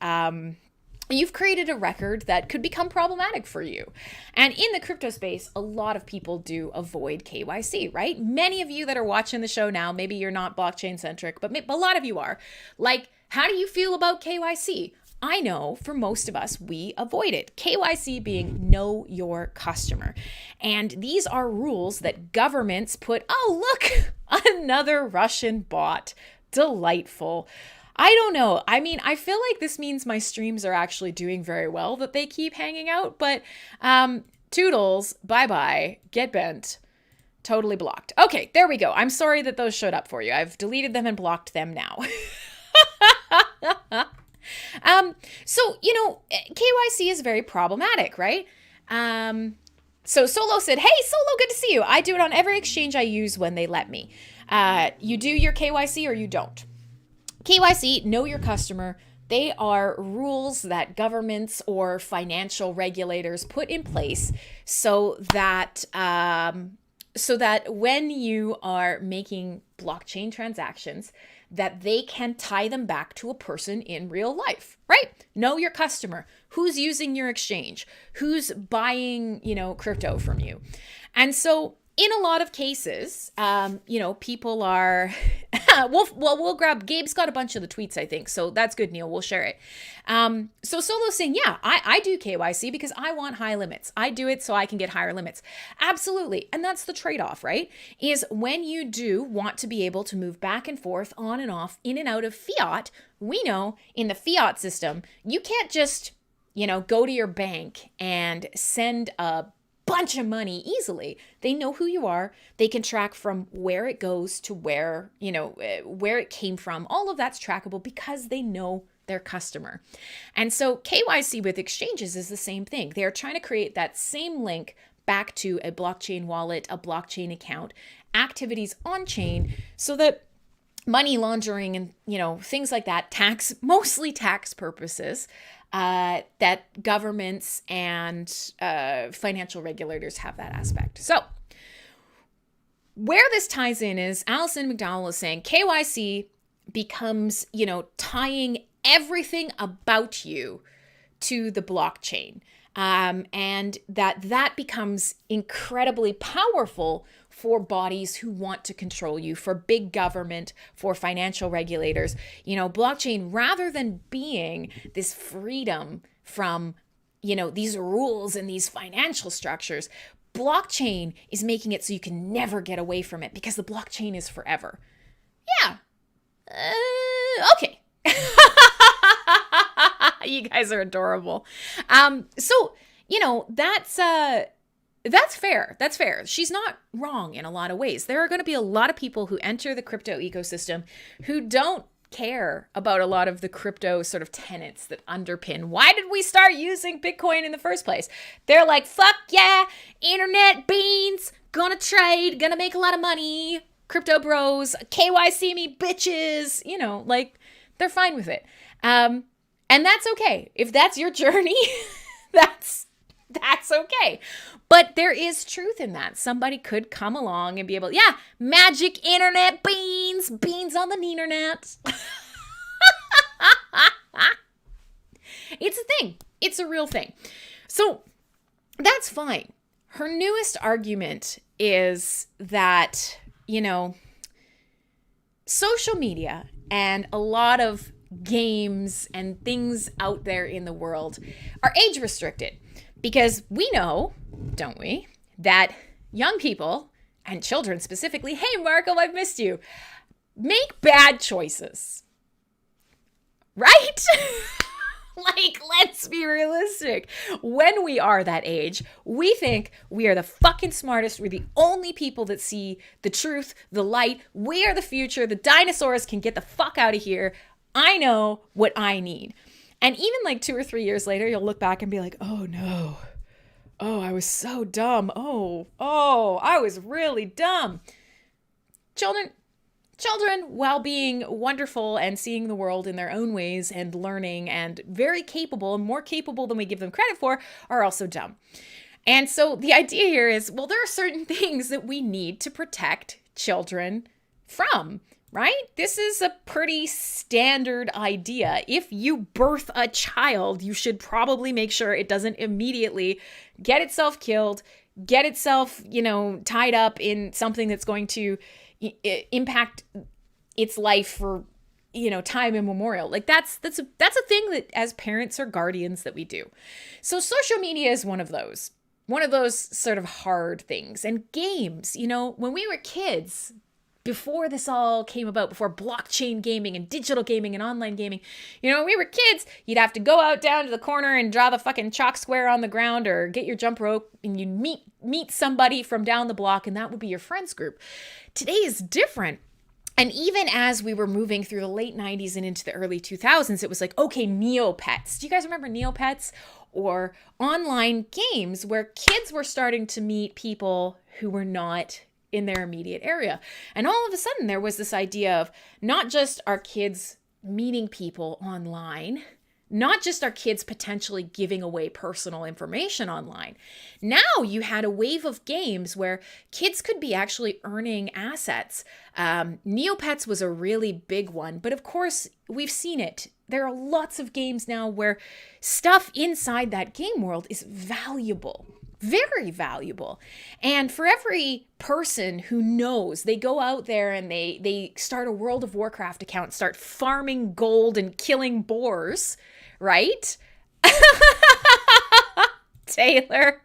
you've created a record that could become problematic for you. And in the crypto space, a lot of people do avoid KYC, right? Many of you that are watching the show now, maybe you're not blockchain centric, but a lot of you are. Like, how do you feel about KYC? I know for most of us, we avoid it. KYC being know your customer. And these are rules that governments put, oh, look, another Russian bot. Delightful. I don't know. I mean, I feel like this means my streams are actually doing very well, that they keep hanging out, but toodles, bye-bye, get bent, totally blocked. Okay, there we go. I'm sorry that those showed up for you. I've deleted them and blocked them now. So, you know, KYC is very problematic, right? So Solo said, hey, Solo, good to see you. I do it on every exchange I use when they let me. You do your KYC or you don't. KYC, know your customer. They are rules that governments or financial regulators put in place so that when you are making blockchain transactions, that they can tie them back to a person in real life, right? Know your customer. Who's using your exchange? Who's buying, you know, crypto from you? And so in a lot of cases, you know, people are, we'll grab, Gabe's got a bunch of the tweets, I think. So that's good, Neil. We'll share it. So Solo's saying, yeah, I do KYC because I want high limits. I do it so I can get higher limits. Absolutely. And that's the trade-off, right? Is when you do want to be able to move back and forth, on and off, in and out of fiat, we know in the fiat system, you can't just, you know, go to your bank and send a bunch of money easily. They know who you are. They can track from where it goes to where, you know, where it came from. All of that's trackable because they know their customer. And so KYC with exchanges is the same thing. They're trying to create that same link back to a blockchain wallet, a blockchain account, activities on chain, so that money laundering and, you know, things like that, mostly tax purposes, that governments and financial regulators have that aspect. So where this ties in is Alison McDowell is saying KYC becomes, you know, tying everything about you to the blockchain. And that becomes incredibly powerful for bodies who want to control you, for big government, for financial regulators. You know, blockchain, rather than being this freedom from, you know, these rules and these financial structures, blockchain is making it so you can never get away from it because the blockchain is forever. Yeah. Okay. You guys are adorable. So, you know, that's fair. That's fair. She's not wrong in a lot of ways. There are going to be a lot of people who enter the crypto ecosystem who don't care about a lot of the crypto sort of tenets that underpin why did we start using Bitcoin in the first place. They're like, fuck yeah, internet beans, gonna trade, gonna make a lot of money. crypto bros, KYC me bitches, you know, like they're fine with it. And that's okay. If that's your journey, that's okay. But there is truth in that. Somebody could come along and be able, yeah, magic internet beans on the neenernet. It's a thing. It's a real thing. So that's fine. Her newest argument is that, you know, social media and a lot of games and things out there in the world are age restricted because we know, don't we, that young people and children specifically, hey, Marco, I've missed you, make bad choices, right? Like, let's be realistic. When we are that age, we think we are the fucking smartest. We're the only people that see the truth, the light. We are the future. The dinosaurs can get the fuck out of here. I know what I need. And even like 2 or 3 years later, you'll look back and be like, oh no. Oh, I was so dumb. Oh, I was really dumb. Children, while being wonderful and seeing the world in their own ways and learning and very capable and more capable than we give them credit for, are also dumb. And so the idea here is, well, there are certain things that we need to protect children from, right? This is a pretty standard idea. If you birth a child, you should probably make sure it doesn't immediately get itself killed, get itself, you know, tied up in something that's going to impact its life for, you know, time immemorial. Like that's a thing that as parents or guardians that we do. So social media is one of those sort of hard things. And games, you know, when we were kids, before this all came about, before blockchain gaming and digital gaming and online gaming, you know, when we were kids, you'd have to go out down to the corner and draw the fucking chalk square on the ground or get your jump rope and you'd meet somebody from down the block and that would be your friends group. Today is different. And even as we were moving through the late 90s and into the early 2000s, it was like, okay, Neopets. Do you guys remember Neopets? Or online games where kids were starting to meet people who were not in their immediate area. And all of a sudden there was this idea of not just our kids meeting people online, not just our kids potentially giving away personal information online. Now you had a wave of games where kids could be actually earning assets. Neopets was a really big one, but of course we've seen it. There are lots of games now where stuff inside that game world is valuable. Very valuable. And for every person who knows, they go out there and they start a World of Warcraft account, start farming gold and killing boars, right? Taylor.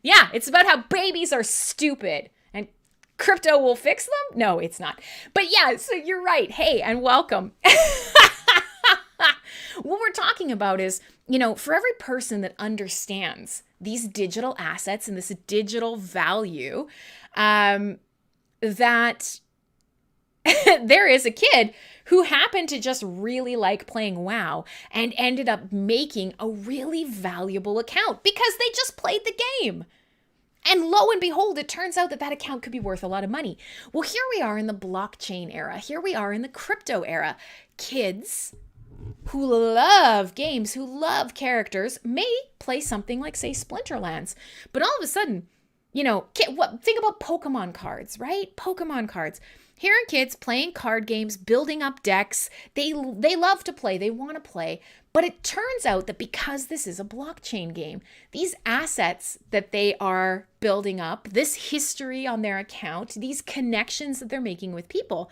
Yeah, it's about how babies are stupid and crypto will fix them? No, it's not. But yeah, so you're right. Hey, and welcome. What we're talking about is, you know, for every person that understands these digital assets and this digital value, that there is a kid who happened to just really like playing WoW and ended up making a really valuable account because they just played the game. And lo and behold, it turns out that that account could be worth a lot of money. Well, here we are in the blockchain era. Here we are in the crypto era. Kids who love games, who love characters, may play something like, say, Splinterlands. But all of a sudden, you know, think about Pokemon cards, right? Pokemon cards. Here are kids playing card games, building up decks. They love to play. They want to play. But it turns out that because this is a blockchain game, these assets that they are building up, this history on their account, these connections that they're making with people,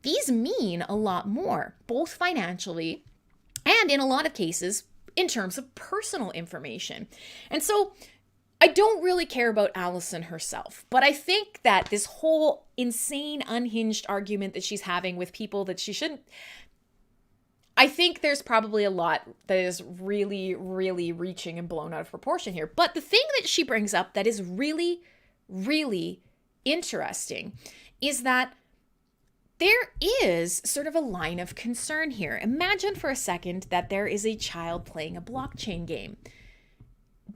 these mean a lot more, both financially and in a lot of cases in terms of personal information. And so I don't really care about Allison herself, but I think that this whole insane, unhinged argument that she's having with people that she shouldn't, I think there's probably a lot that is really, really reaching and blown out of proportion here. But the thing that she brings up that is really, really interesting is that there is sort of a line of concern here. Imagine for a second that there is a child playing a blockchain game.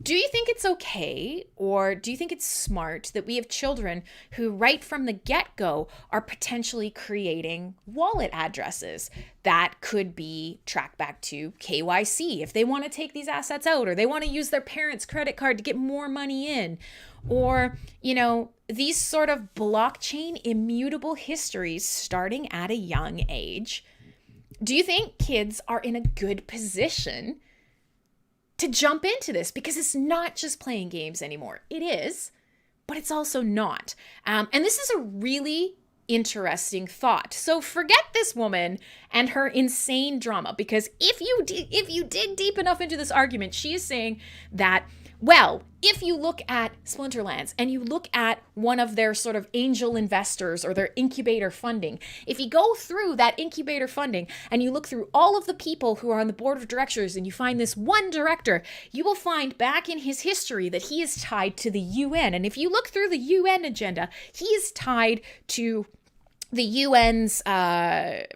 Do you think it's okay, or do you think it's smart that we have children who right from the get-go are potentially creating wallet addresses that could be tracked back to KYC if they want to take these assets out, or they want to use their parents' credit card to get more money in, or, these sort of blockchain immutable histories starting at a young age? Do you think kids are in a good position to jump into this? Because it's not just playing games anymore. It is, but it's also not. And this is a really interesting thought. So forget this woman and her insane drama, because if you dig deep enough into this argument, she is saying that, well, if you look at Splinterlands and you look at one of their sort of angel investors or their incubator funding, if you go through that incubator funding and you look through all of the people who are on the board of directors and you find this one director, you will find back in his history that he is tied to the UN. And if you look through the UN agenda, he is tied to the UN's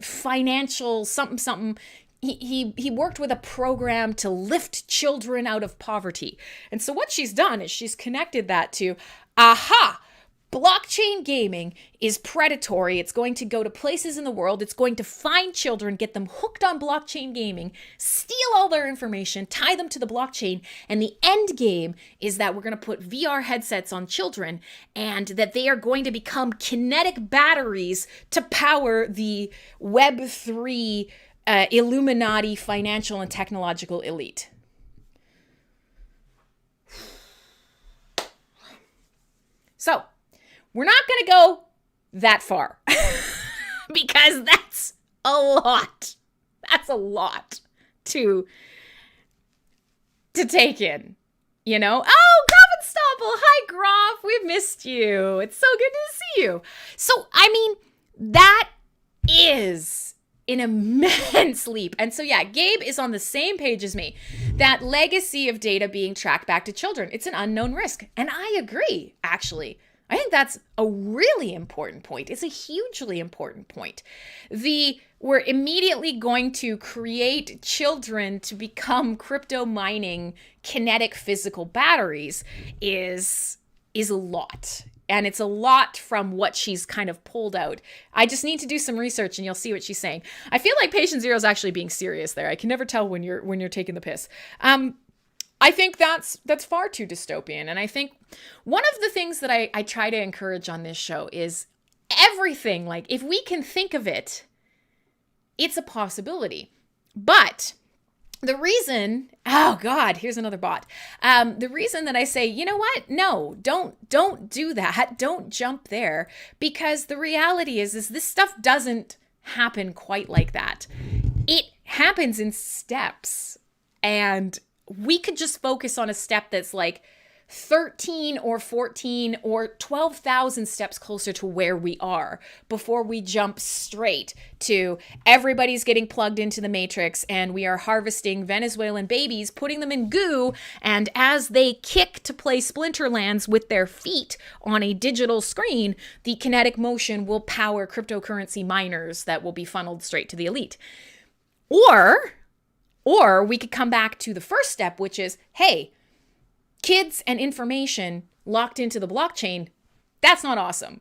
financial something. He worked with a program to lift children out of poverty. And so what she's done is she's connected that to, blockchain gaming is predatory. It's going to go to places in the world. It's going to find children, get them hooked on blockchain gaming, steal all their information, tie them to the blockchain. And the end game is that we're going to put VR headsets on children and that they are going to become kinetic batteries to power the Web3 Illuminati financial and technological elite. So, we're not going to go that far because that's a lot. That's a lot to take in, Oh, Grofenstoppel, hi Groff, we've missed you. It's so good to see you. So, that is an immense leap. And so, yeah, Gabe is on the same page as me. That legacy of data being tracked back to children, it's an unknown risk. And I agree, actually. I think that's a really important point. It's a hugely important point. We're immediately going to create children to become crypto mining kinetic physical batteries is a lot. And it's a lot from what she's kind of pulled out. I just need to do some research and you'll see what she's saying. I feel like Patient Zero is actually being serious there. I can never tell when you're taking the piss. I think that's far too dystopian. And I think one of the things that I try to encourage on this show is everything. Like, if we can think of it, it's a possibility. But the reason, oh God, here's another bot. The reason that I say, you know what? No, don't do that. Don't jump there, because the reality is this stuff doesn't happen quite like that. It happens in steps, and we could just focus on a step that's like 13 or 14 or 12,000 steps closer to where we are before we jump straight to everybody's getting plugged into the matrix and we are harvesting Venezuelan babies, putting them in goo, and as they kick to play Splinterlands with their feet on a digital screen, the kinetic motion will power cryptocurrency miners that will be funneled straight to the elite. Or we could come back to the first step, which is, hey, kids and information locked into the blockchain, that's not awesome.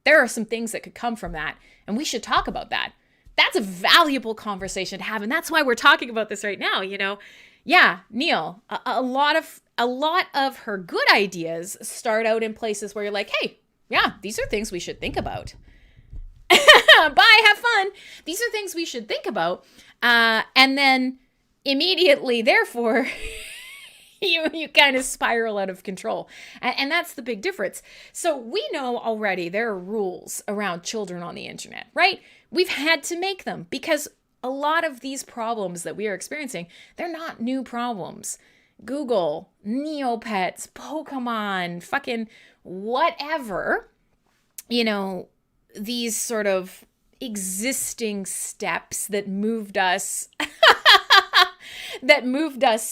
There are some things that could come from that, and we should talk about that. That's a valuable conversation to have, and that's why we're talking about this right now, Yeah, Neil, a lot of her good ideas start out in places where you're like, hey, yeah, these are things we should think about. Bye, have fun. These are things we should think about. And then immediately, therefore, you kind of spiral out of control. And that's the big difference. So we know already there are rules around children on the internet, right? We've had to make them because a lot of these problems that we are experiencing, they're not new problems. Google, Neopets, Pokemon, fucking whatever, these sort of existing steps that moved us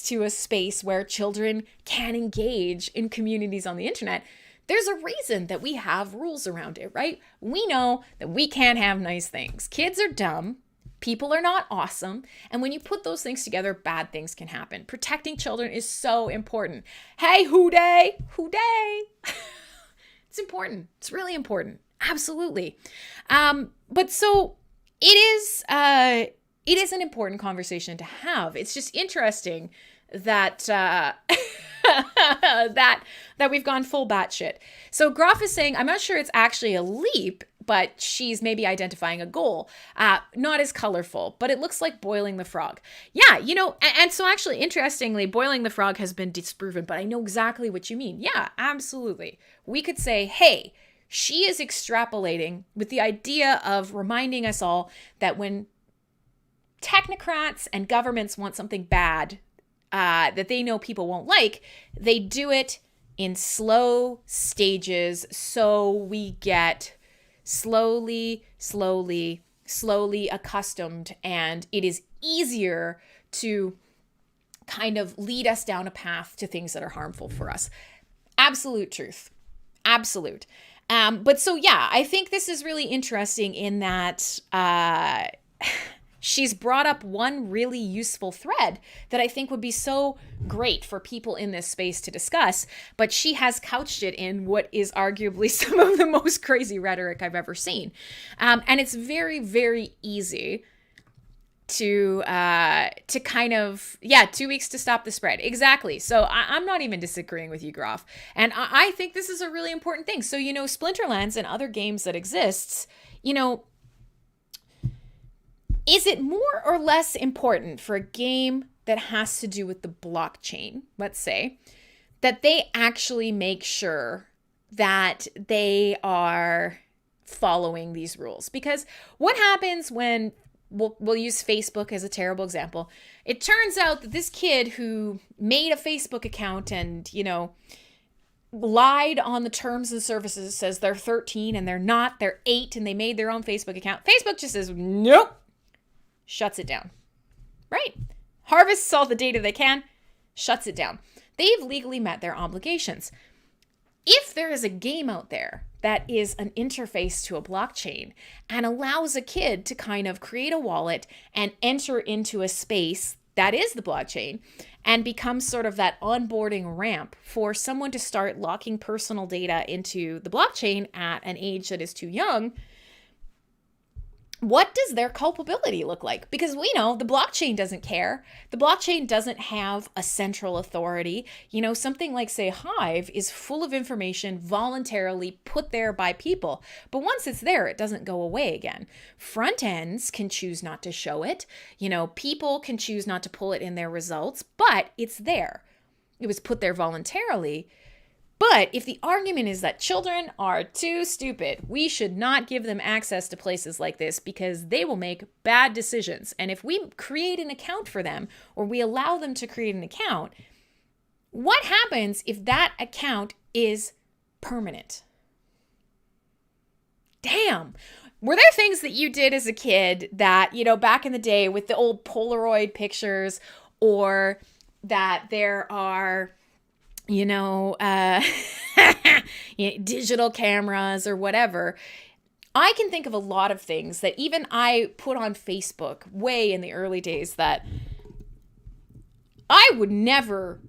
to a space where children can engage in communities on the internet. There's a reason that we have rules around it, right? We know that we can't have nice things. Kids are dumb. People are not awesome. And when you put those things together, bad things can happen. Protecting children is so important. Hey, who day? Who day? It's important. It's really important. Absolutely. But so it is an important conversation to have. It's just interesting that that we've gone full batshit. So Groff is saying, I'm not sure it's actually a leap, but she's maybe identifying a goal. Not as colorful, but it looks like boiling the frog. Yeah, and so actually, interestingly, boiling the frog has been disproven, but I know exactly what you mean. Yeah, absolutely. We could say, hey, she is extrapolating with the idea of reminding us all that when technocrats and governments want something bad that they know people won't like, they do it in slow stages so we get slowly accustomed, and it is easier to kind of lead us down a path to things that are harmful for us. Absolute truth. Absolute. But so, yeah, I think this is really interesting in that she's brought up one really useful thread that I think would be so great for people in this space to discuss, but she has couched it in what is arguably some of the most crazy rhetoric I've ever seen. And it's very, very easy to kind of, 2 weeks to stop the spread. Exactly. So I'm not even disagreeing with you, Groff. And I think this is a really important thing. So, Splinterlands and other games that exists, is it more or less important for a game that has to do with the blockchain, let's say, that they actually make sure that they are following these rules? Because what happens when, we'll use Facebook as a terrible example. It turns out that this kid who made a Facebook account and, lied on the terms and services, says they're 13 and they're not, they're 8 and they made their own Facebook account. Facebook just says, nope. Shuts it down, right? Harvests all the data they can, shuts it down. They've legally met their obligations. If there is a game out there that is an interface to a blockchain and allows a kid to kind of create a wallet and enter into a space that is the blockchain and becomes sort of that onboarding ramp for someone to start locking personal data into the blockchain at an age that is too young, what does their culpability look like? Because we know the blockchain doesn't care. The blockchain doesn't have a central authority. Something like, say, Hive is full of information voluntarily put there by people. But once it's there, it doesn't go away again. Front ends can choose not to show it. People can choose not to pull it in their results, but it's there. It was put there voluntarily. But if the argument is that children are too stupid, we should not give them access to places like this because they will make bad decisions. And if we create an account for them or we allow them to create an account, what happens if that account is permanent? Damn. Were there things that you did as a kid that, back in the day with the old Polaroid pictures, or that there are digital cameras or whatever? I can think of a lot of things that even I put on Facebook way in the early days that I would never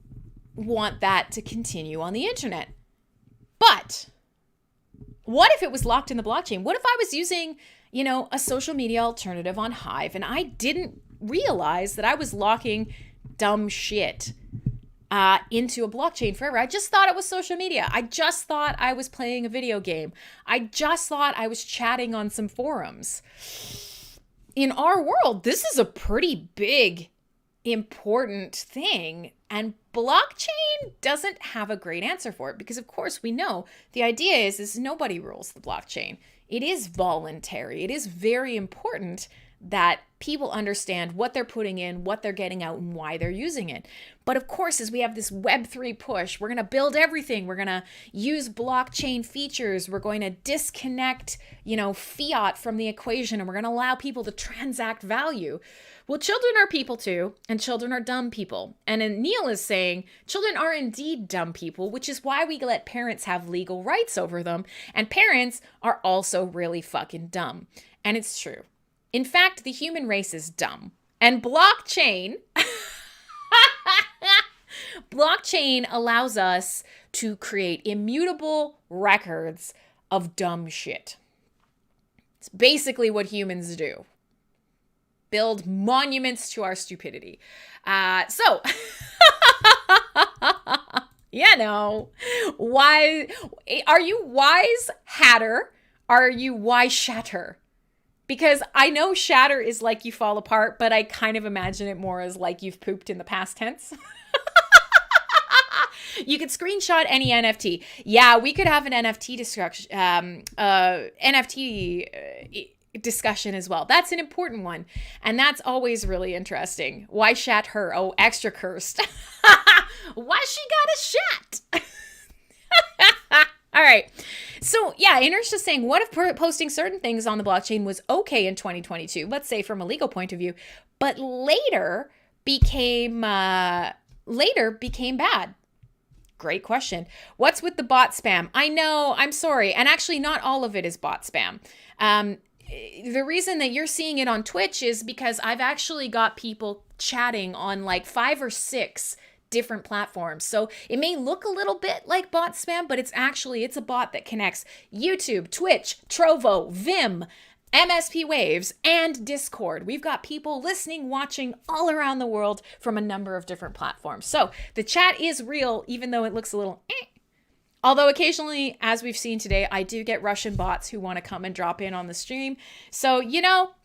want that to continue on the internet. But what if it was locked in the blockchain? What if I was using, a social media alternative on Hive and I didn't realize that I was locking dumb shit into a blockchain forever? I just thought it was social media. I just thought I was playing a video game. I just thought I was chatting on some forums. In our world, this is a pretty big, important thing. And blockchain doesn't have a great answer for it because, of course, we know the idea is nobody rules the blockchain. It is voluntary. It is very important that people understand what they're putting in, what they're getting out, and why they're using it. But of course, as we have this Web3 push, we're going to build everything. We're going to use blockchain features. We're going to disconnect, fiat from the equation, and we're going to allow people to transact value. Well, children are people too, and children are dumb people. And then Neil is saying children are indeed dumb people, which is why we let parents have legal rights over them. And parents are also really fucking dumb. And it's true. In fact, the human race is dumb. And blockchain allows us to create immutable records of dumb shit. It's basically what humans do. Build monuments to our stupidity. So, why are you wise hatter? Are you wise shatter? Because I know shatter is like you fall apart, but I kind of imagine it more as like you've pooped in the past tense. You could screenshot any NFT. Yeah, we could have an NFT discussion as well. That's an important one. And that's always really interesting. Why shat her? Oh, extra cursed. Why she got a shat? All right. So yeah, Inner's just saying, what if posting certain things on the blockchain was okay in 2022, let's say from a legal point of view, but later became bad? Great question. What's with the bot spam? I know, I'm sorry. And actually not all of it is bot spam. The reason that you're seeing it on Twitch is because I've actually got people chatting on like 5 or 6 different platforms. So it may look a little bit like bot spam, but it's a bot that connects YouTube, Twitch, Trovo, Vim, MSP Waves, and Discord. We've got people listening, watching all around the world from a number of different platforms. So the chat is real, even though it looks a little Although occasionally, as we've seen today, I do get Russian bots who want to come and drop in on the stream. So,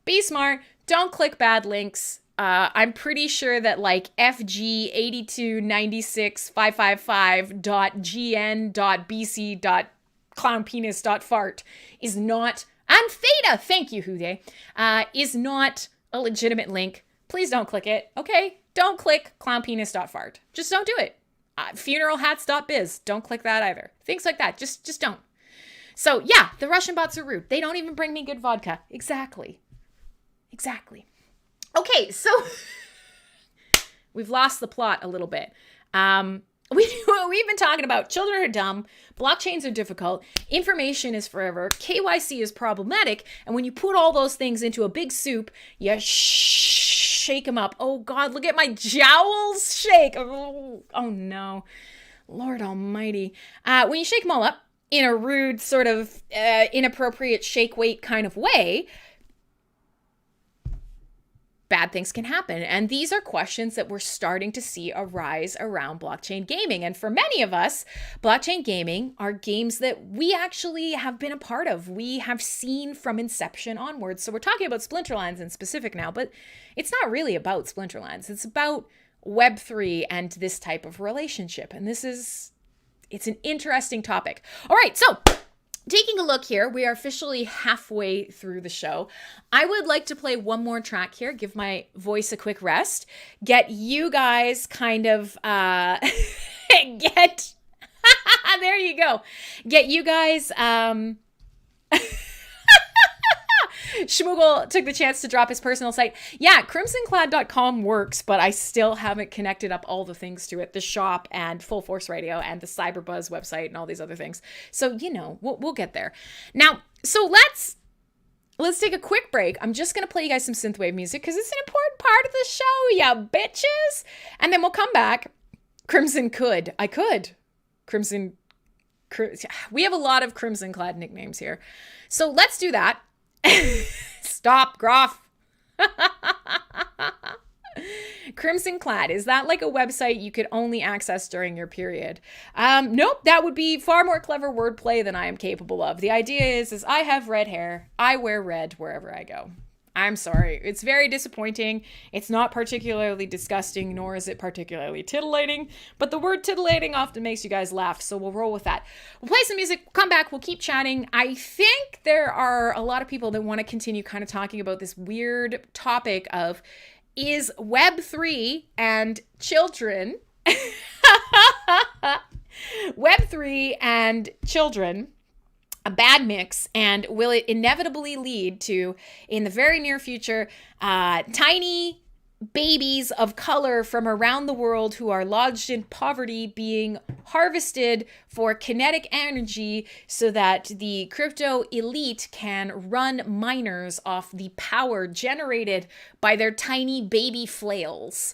be smart. Don't click bad links. I'm pretty sure that like fg8296555.gn.bc.clownpenis.fart is not, and theta, thank you, Hude, is not a legitimate link. Please don't click it, okay? Don't click clownpenis.fart. Just don't do it. Funeralhats.biz. Don't click that either. Things like that. Just don't. So yeah, the Russian bots are rude. They don't even bring me good vodka. Exactly. Okay, so we've lost the plot a little bit. We've been talking about children are dumb, blockchains are difficult, information is forever, KYC is problematic, and when you put all those things into a big soup, you shake them up. Oh God, look at my jowls shake. Oh no, Lord Almighty. When you shake them all up in a rude sort of inappropriate shake weight kind of way, bad things can happen. And these are questions that we're starting to see arise around blockchain gaming. And for many of us, blockchain gaming are games that we actually have been a part of. We have seen from inception onwards. So we're talking about Splinterlands in specific now, but it's not really about Splinterlands. It's about Web3 and this type of relationship. And it's an interesting topic. All right, so taking a look here, we are officially halfway through the show. I would like to play one more track here, give my voice a quick rest, get you guys kind of, there you go. Get you guys, Schmoogle took the chance to drop his personal site. Yeah, crimsonclad.com works, but I still haven't connected up all the things to it. The shop and Full Force Radio and the CyberBuzz website and all these other things. So, we'll get there. Now, so let's take a quick break. I'm just going to play you guys some Synthwave music because it's an important part of the show, ya bitches. And then we'll come back. We have a lot of Crimson Clad nicknames here. So let's do that. Stop, Groff. Crimson Clad, is that like a website you could only access during your period? Nope, that would be far more clever wordplay than I am capable of. The idea is I have red hair. I wear red wherever I go. I'm sorry. It's very disappointing. It's not particularly disgusting, nor is it particularly titillating, but the word titillating often makes you guys laugh, so we'll roll with that. We'll play some music, we'll come back, we'll keep chatting. I think there are a lot of people that want to continue kind of talking about this weird topic of, is Web3 and children, Web3 and children, a bad mix, and will it inevitably lead to, in the very near future, tiny babies of color from around the world who are lodged in poverty being harvested for kinetic energy so that the crypto elite can run miners off the power generated by their tiny baby flails.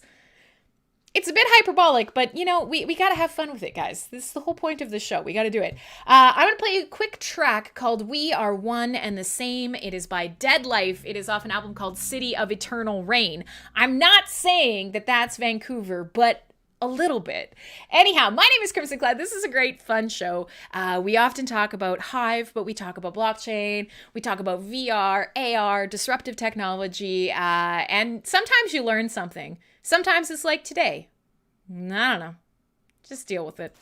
It's a bit hyperbolic, but, you know, we got to have fun with it, guys. This is the whole point of the show. We got to do it. I'm going to play a quick track called We Are One and the Same. It is by Dead Life. It is off an album called City of Eternal Rain. I'm not saying that that's Vancouver, but a little bit. Anyhow, my name is Crimson Cloud. This is a great, fun show. We often talk about Hive, but we talk about blockchain. We talk about VR, AR, disruptive technology, and sometimes you learn something. Sometimes it's like today. I don't know. Just deal with it.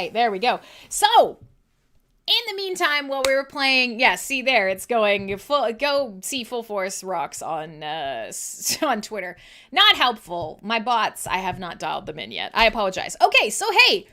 Okay, there we go. So, in the meantime, while we were playing, see there, it's going full. Go see Full Force Rocks on Twitter. Not helpful. My bots, I have not dialed them in yet. I apologize. Okay, so hey,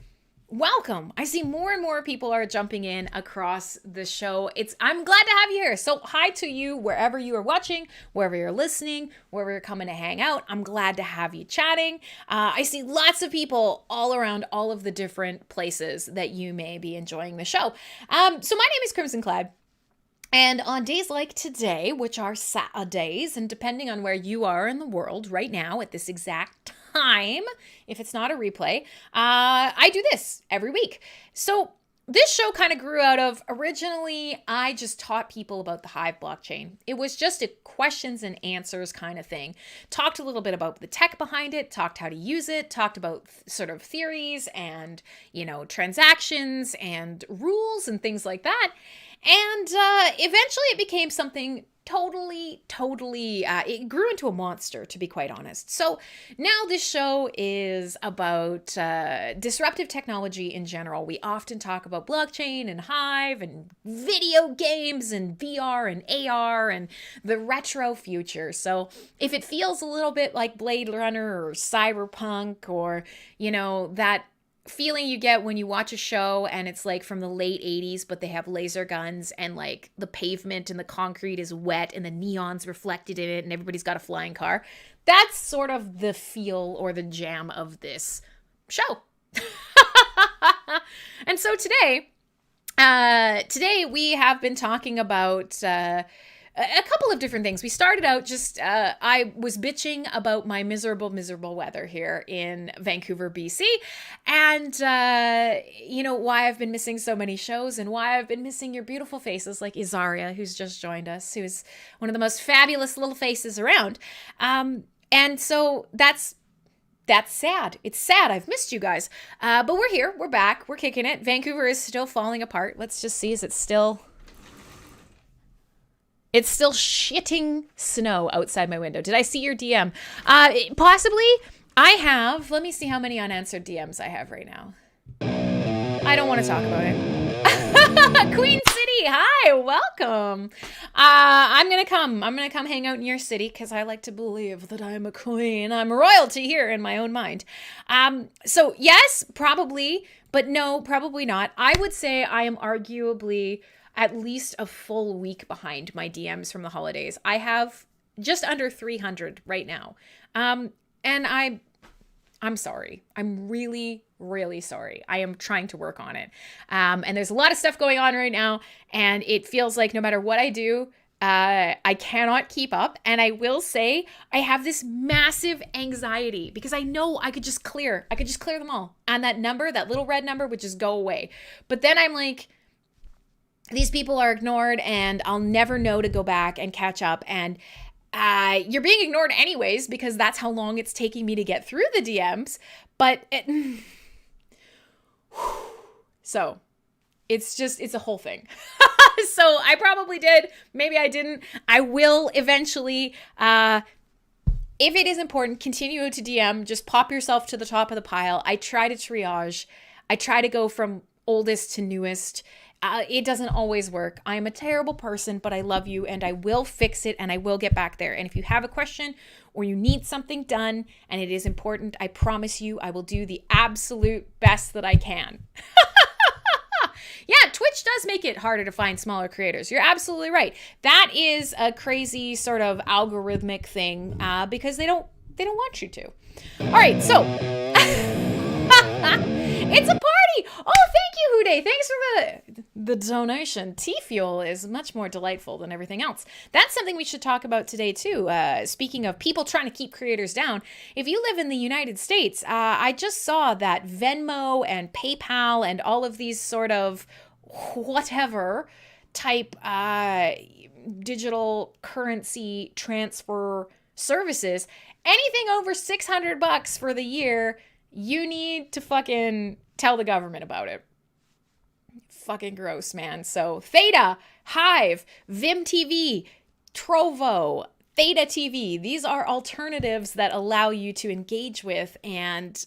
welcome. I see more and more people are jumping in across the show. I'm glad to have you here. So hi to you wherever you are watching, wherever you're listening, wherever you're coming to hang out. I'm glad to have you chatting. I see lots of people all around all of the different places that you may be enjoying the show. So my name is Crimson Cloud. And on days like today, which are Saturdays, and depending on where you are in the world right now at this exact time, if it's not a replay, I do this every week. So this show kind of grew out of, originally, I just taught people about the Hive blockchain. It was just a questions and answers kind of thing. Talked a little bit about the tech behind it, talked how to use it, talked about sort of theories and, transactions and rules and things like that. And eventually it became something totally, it grew into a monster, to be quite honest. So now this show is about disruptive technology in general. We often talk about blockchain and Hive and video games and VR and AR and the retro future. So if it feels a little bit like Blade Runner or Cyberpunk or, that feeling you get when you watch a show and it's like from the late 80s, but they have laser guns and like the pavement and the concrete is wet and the neon's reflected in it and everybody's got a flying car. That's sort of the feel or the jam of this show. And so today we have been talking about a couple of different things. We started out just, I was bitching about my miserable weather here in Vancouver, BC, and, why I've been missing so many shows and why I've been missing your beautiful faces like Izaria, who's just joined us, who's one of the most fabulous little faces around. And so that's sad. It's sad. I've missed you guys. But we're here. We're back. We're kicking it. Vancouver is still falling apart. Let's just see. It's still shitting snow outside my window. Did I see your DM? Possibly. I have. Let me see how many unanswered DMs I have right now. I don't want to talk about it. Queen City, hi, welcome. I'm gonna come hang out in your city because I like to believe that I'm a queen. I'm royalty here in my own mind. So yes, probably, but no, probably not. I would say I am arguably at least a full week behind my DMs from the holidays. I have just under 300 right now. And I'm sorry. I'm really, really sorry. I am trying to work on it. And there's a lot of stuff going on right now. And it feels like no matter what I do, I cannot keep up. And I will say I have this massive anxiety because I know I could just clear them all. And that number, that little red number would just go away. But then I'm like, these people are ignored and I'll never know to go back and catch up. And you're being ignored anyways, because that's how long it's taking me to get through the DMs. But so it's a whole thing. So I probably did. Maybe I didn't. I will eventually, if it is important, continue to DM. Just pop yourself to the top of the pile. I try to triage. I try to go from oldest to newest. It doesn't always work. I am a terrible person, but I love you and I will fix it and I will get back there. And if you have a question or you need something done and it is important, I promise you I will do the absolute best that I can. Yeah, Twitch does make it harder to find smaller creators. You're absolutely right. That is a crazy sort of algorithmic thing because they don't want you to. All right, so it's a party. Oh, thank you, Hude. Thanks for the donation. T-Fuel is much more delightful than everything else. That's something we should talk about today, too. Speaking of people trying to keep creators down, if you live in the United States, I just saw that Venmo and PayPal and all of these sort of whatever type digital currency transfer services, anything over $600 for the year, you need to fucking tell the government about it. Fucking gross, man. So Theta, Hive, Vim TV, Trovo, Theta TV, these are alternatives that allow you to engage with and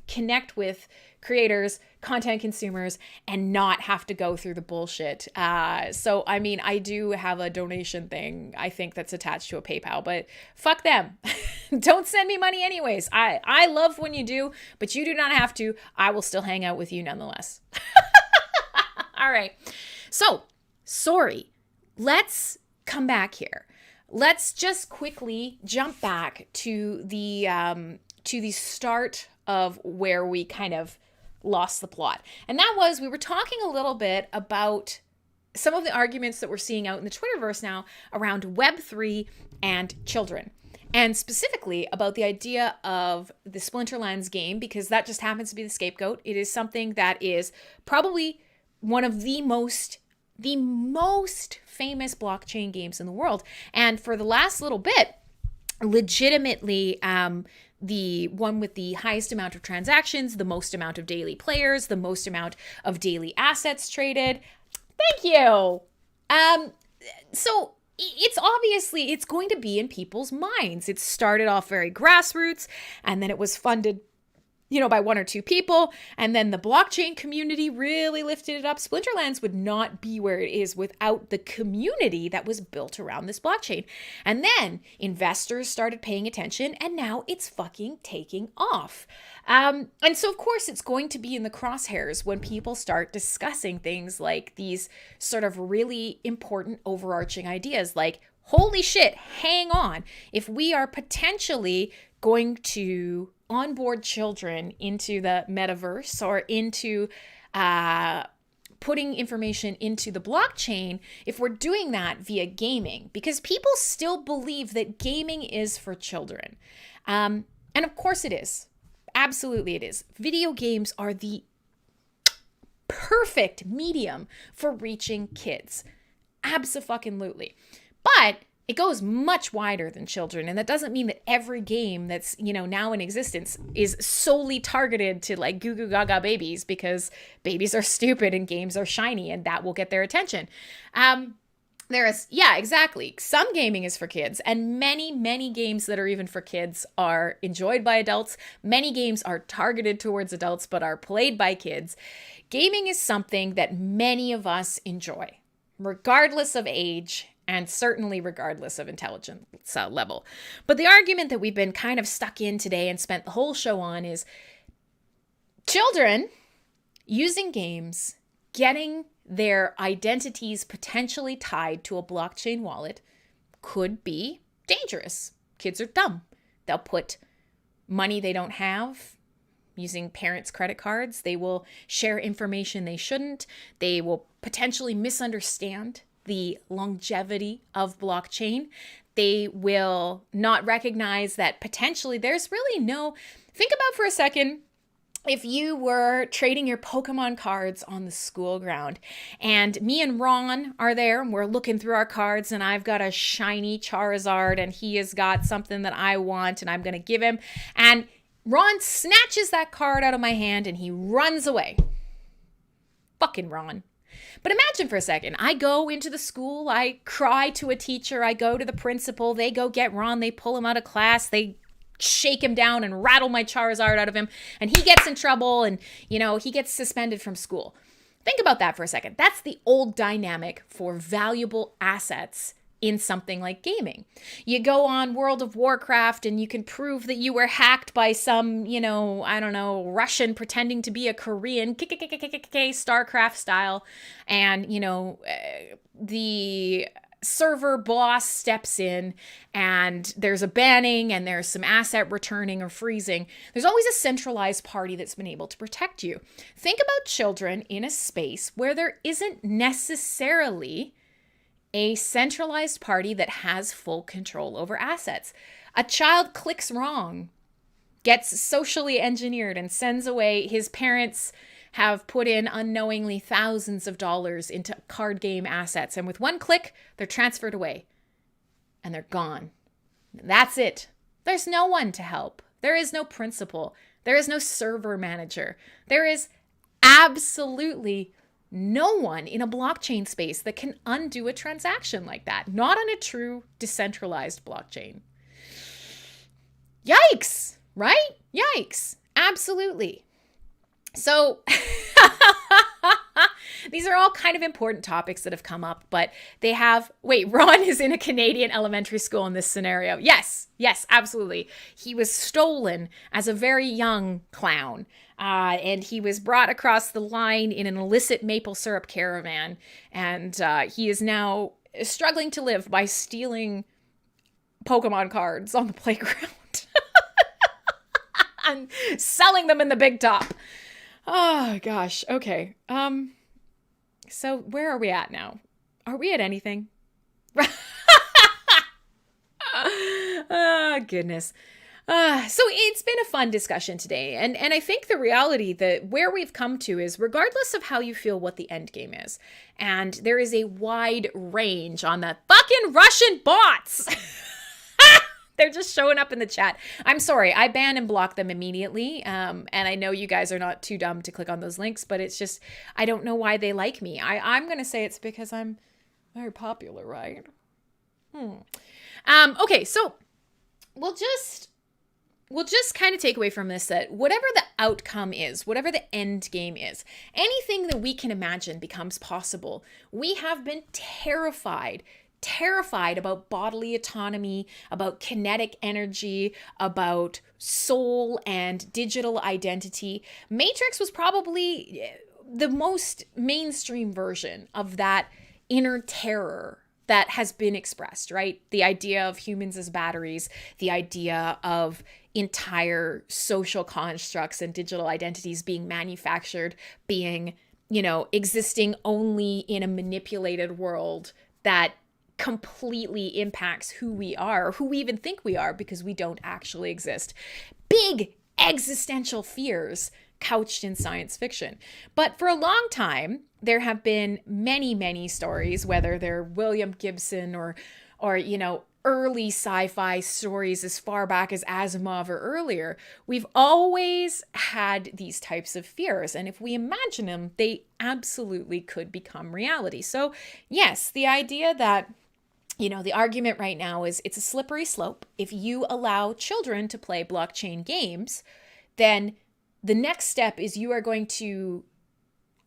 connect with creators, content consumers, and not have to go through the bullshit. So, I mean, I do have a donation thing, I think, that's attached to a PayPal, but fuck them. Don't send me money anyways. I love when you do, but you do not have to. I will still hang out with you nonetheless. All right. So, sorry. Let's come back here. Let's just quickly jump back to the start of where we kind of lost the plot. And that was, we were talking a little bit about some of the arguments that we're seeing out in the Twitterverse now around Web3 and children. And specifically about the idea of the Splinterlands game, because that just happens to be the scapegoat. It is something that is probably one of the most famous blockchain games in the world. And for the last little bit, legitimately, the one with the highest amount of transactions, the most amount of daily players, the most amount of daily assets traded. Thank you. So it's going to be in people's minds. It started off very grassroots, and then it was funded, by one or two people, and then the blockchain community really lifted it up. Splinterlands would not be where it is without the community that was built around this blockchain. And then investors started paying attention, and now it's fucking taking off. And so, of course, it's going to be in the crosshairs when people start discussing things like these sort of really important overarching ideas like, holy shit, hang on. If we are potentially going to onboard children into the metaverse or into putting information into the blockchain, if we're doing that via gaming, because people still believe that gaming is for children. And of course it is. Absolutely it is. Video games are the perfect medium for reaching kids. Abso-fucking-lutely. But it goes much wider than children. And that doesn't mean that every game that's, now in existence is solely targeted to like goo goo gaga babies, because babies are stupid and games are shiny and that will get their attention. Exactly. Some gaming is for kids, and many games that are even for kids are enjoyed by adults. Many games are targeted towards adults, but are played by kids. Gaming is something that many of us enjoy, regardless of age, and certainly regardless of intelligence level. But the argument that we've been kind of stuck in today and spent the whole show on is children using games, getting their identities potentially tied to a blockchain wallet could be dangerous. Kids are dumb. They'll put money they don't have using parents' credit cards. They will share information they shouldn't. They will potentially misunderstand the longevity of blockchain. They will not recognize that potentially there's really think about for a second, if you were trading your Pokemon cards on the school ground and me and Ron are there and we're looking through our cards and I've got a shiny Charizard and he has got something that I want and I'm going to give him, and Ron snatches that card out of my hand and he runs away. Fucking Ron. But imagine for a second, I go into the school, I cry to a teacher, I go to the principal, they go get Ron, they pull him out of class, they shake him down and rattle my Charizard out of him, and he gets in trouble and, he gets suspended from school. Think about that for a second. That's the old dynamic for valuable assets in something like gaming. You go on World of Warcraft and you can prove that you were hacked by some, Russian pretending to be a Korean, StarCraft style. And, the server boss steps in and there's a banning and there's some asset returning or freezing. There's always a centralized party that's been able to protect you. Think about children in a space where there isn't necessarily a centralized party that has full control over assets. A child clicks wrong, gets socially engineered, and sends away. His parents have put in unknowingly thousands of dollars into card game assets. And with one click, they're transferred away. And they're gone. That's it. There's no one to help. There is no principal. There is no server manager. There is absolutely no one in a blockchain space that can undo a transaction like that. Not on a true decentralized blockchain. Yikes, right? Yikes. Absolutely. So these are all kind of important topics that have come up, but they have, wait, Ron is in a Canadian elementary school in this scenario. Yes, absolutely. He was stolen as a very young clown, and he was brought across the line in an illicit maple syrup caravan, and he is now struggling to live by stealing Pokemon cards on the playground and selling them in the big top. Oh gosh. Okay. So where are we at now? Are we at anything? Oh goodness. So it's been a fun discussion today. And I think the reality that where we've come to is regardless of how you feel what the end game is, and there is a wide range on the fucking Russian bots. They're just showing up in the chat. I'm sorry, I ban and block them immediately. And I know you guys are not too dumb to click on those links, but it's just, I don't know why they like me. I'm going to say it's because I'm very popular, right? Okay, so we'll just kind of take away from this that whatever the outcome is, whatever the end game is, anything that we can imagine becomes possible. We have been terrified about bodily autonomy, about kinetic energy, about soul and digital identity. Matrix was probably the most mainstream version of that inner terror that has been expressed, right? The idea of humans as batteries, the idea of entire social constructs and digital identities being manufactured, being, existing only in a manipulated world that completely impacts who we are, or who we even think we are, because we don't actually exist. Big existential fears couched in science fiction. But for a long time, there have been many, many stories, whether they're William Gibson or early sci-fi stories as far back as Asimov or earlier. We've always had these types of fears, and if we imagine them, they absolutely could become reality. So yes, the idea that the argument right now is it's a slippery slope. If you allow children to play blockchain games, then the next step is you are going to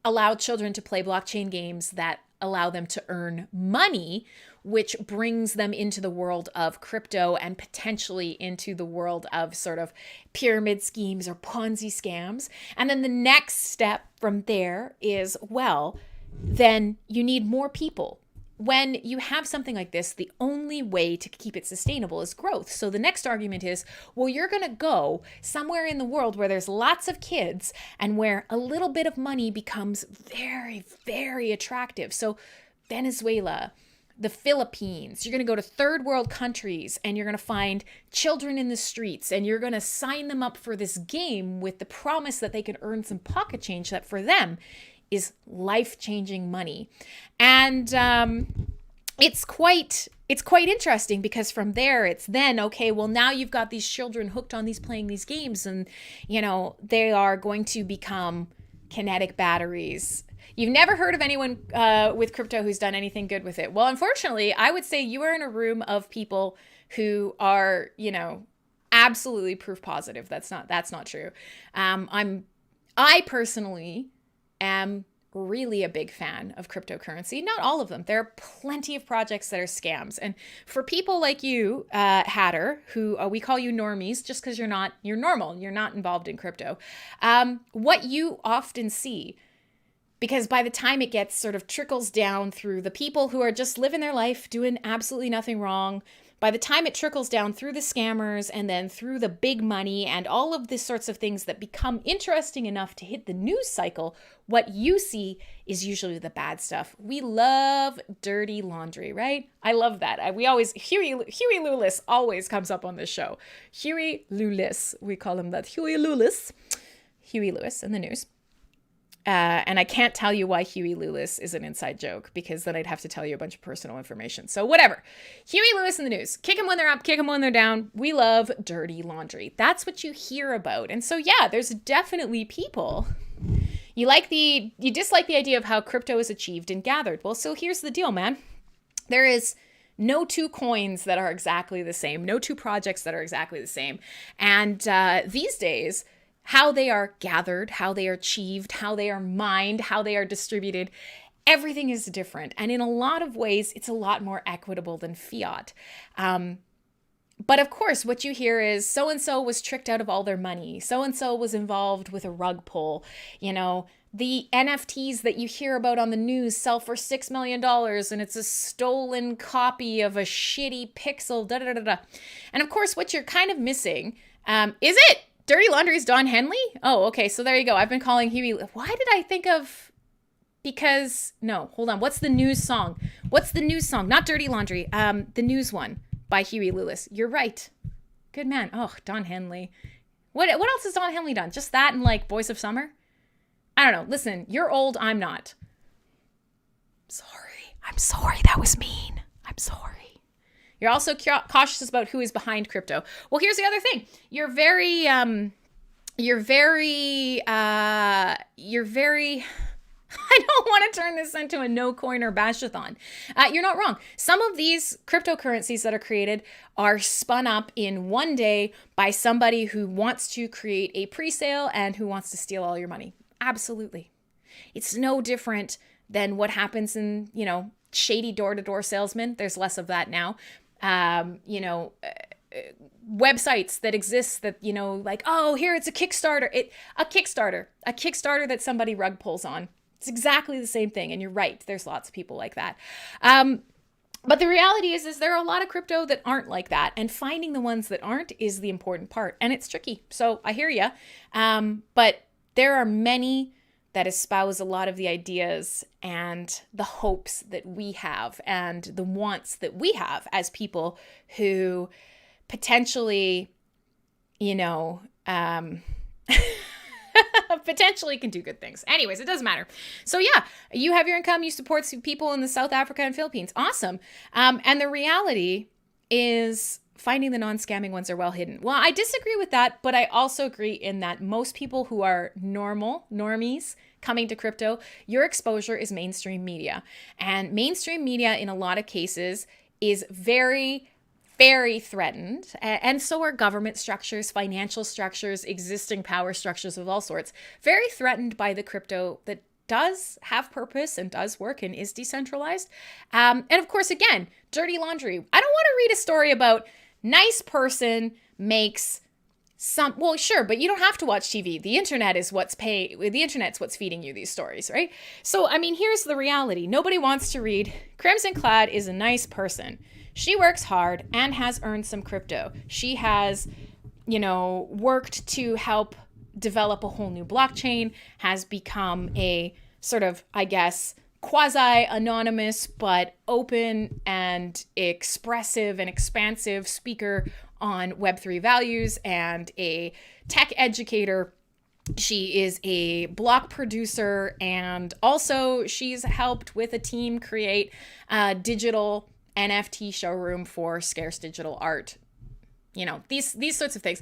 allow children to play blockchain games that allow them to earn money, which brings them into the world of crypto and potentially into the world of sort of pyramid schemes or Ponzi scams. And then the next step from there is, well, then you need more people. When you have something like this, the only way to keep it sustainable is growth. So the next argument is, well, you're going to go somewhere in the world where there's lots of kids and where a little bit of money becomes very, very attractive. So Venezuela, the Philippines, you're going to go to third world countries and you're going to find children in the streets and you're going to sign them up for this game with the promise that they can earn some pocket change that for them is life-changing money. And it's quite interesting because from there it's then, okay, well, now you've got these children hooked on playing these games and, they are going to become kinetic batteries. You've never heard of anyone with crypto who's done anything good with it. Well, unfortunately, I would say you are in a room of people who are, absolutely proof positive. That's not true. I personally am really a big fan of cryptocurrency. Not all of them. There are plenty of projects that are scams. And for people like you, Hatter, who we call you normies just because you're normal, you're not involved in crypto. What you often see, because by the time it gets sort of trickles down through the people who are just living their life, doing absolutely nothing wrong, by the time it trickles down through the scammers and then through the big money and all of these sorts of things that become interesting enough to hit the news cycle, what you see is usually the bad stuff. We love dirty laundry, right? I love that. Huey Lewis always comes up on this show. Huey Lewis, we call him that. Huey Lewis in the news. And I can't tell you why Huey Lewis is an inside joke, because then I'd have to tell you a bunch of personal information. So whatever. Huey Lewis in the news. Kick them when they're up, kick them when they're down. We love dirty laundry. That's what you hear about. And so, yeah, there's definitely people. You dislike the idea of how crypto is achieved and gathered. Well, so here's the deal, man. There is no two coins that are exactly the same. No two projects that are exactly the same. And these days, how they are gathered, how they are achieved, how they are mined, how they are distributed. Everything is different. And in a lot of ways, it's a lot more equitable than fiat. But of course, what you hear is so-and-so was tricked out of all their money. So-and-so was involved with a rug pull. You know, the NFTs that you hear about on the news sell for $6 million and it's a stolen copy of a shitty pixel, da da da da. And of course, what you're kind of missing, is it Dirty Laundry's Don Henley? Oh, okay. So there you go. I've been calling Huey. Why did I think of... Because, no, hold on. What's the news song? Not Dirty Laundry. The news one by Huey Lewis. You're right. Good man. Oh, Don Henley. What else has Don Henley done? Just that and like Voice of Summer? I don't know. Listen, you're old. I'm not. I'm sorry. That was mean. I'm sorry. You're also cautious about who is behind crypto. Well, here's the other thing. You're very, I don't want to turn this into a no coin or bashathon. You're not wrong. Some of these cryptocurrencies that are created are spun up in one day by somebody who wants to create a pre-sale and who wants to steal all your money. Absolutely. It's no different than what happens in, shady door-to-door salesmen. There's less of that now. Websites that exist that, like, oh, here it's a Kickstarter. A Kickstarter that somebody rug pulls on. It's exactly the same thing. And you're right. There's lots of people like that. But the reality is there are a lot of crypto that aren't like that. And finding the ones that aren't is the important part. And it's tricky. So I hear you. But there are many that espouse a lot of the ideas and the hopes that we have and the wants that we have as people who potentially, potentially can do good things. Anyways, it doesn't matter. So yeah, you have your income, you support people in the South Africa and Philippines. Awesome. And the reality is finding the non-scamming ones are well hidden. Well, I disagree with that, but I also agree in that most people who are normies coming to crypto, your exposure is mainstream media. And mainstream media in a lot of cases is very threatened, and so are government structures, financial structures, existing power structures of all sorts, very threatened by the crypto that does have purpose and does work and is decentralized. And of course, again, dirty laundry. I don't want to read a story about nice person makes some, well, sure, but you don't have to watch TV. The internet is the internet's what's feeding you these stories, right? So, I mean, here's the reality. Nobody wants to read Crimson Clad is a nice person. She works hard and has earned some crypto. She has, worked to help develop a whole new blockchain, has become a sort of, I guess, quasi-anonymous but open and expressive and expansive speaker on Web3 values and a tech educator. She is a block producer, and also she's helped with a team create a digital NFT showroom for scarce digital art. These sorts of things.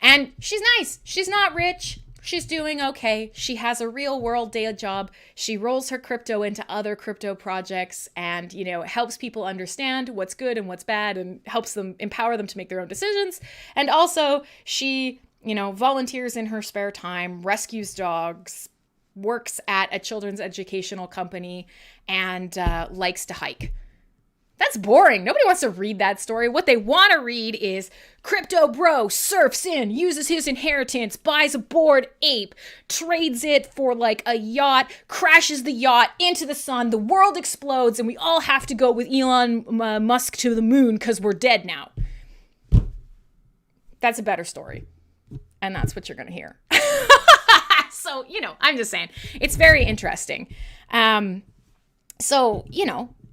And she's nice. She's not rich. She's doing okay. She has a real world day job. She rolls her crypto into other crypto projects and, helps people understand what's good and what's bad and helps them empower them to make their own decisions. And also she, volunteers in her spare time, rescues dogs, works at a children's educational company, and likes to hike. That's boring. Nobody wants to read that story. What they want to read is crypto bro surfs in, uses his inheritance, buys a Bored Ape, trades it for like a yacht, crashes the yacht into the sun, the world explodes, and we all have to go with Elon Musk to the moon because we're dead now. That's a better story. And that's what you're going to hear. So, I'm just saying. It's very interesting.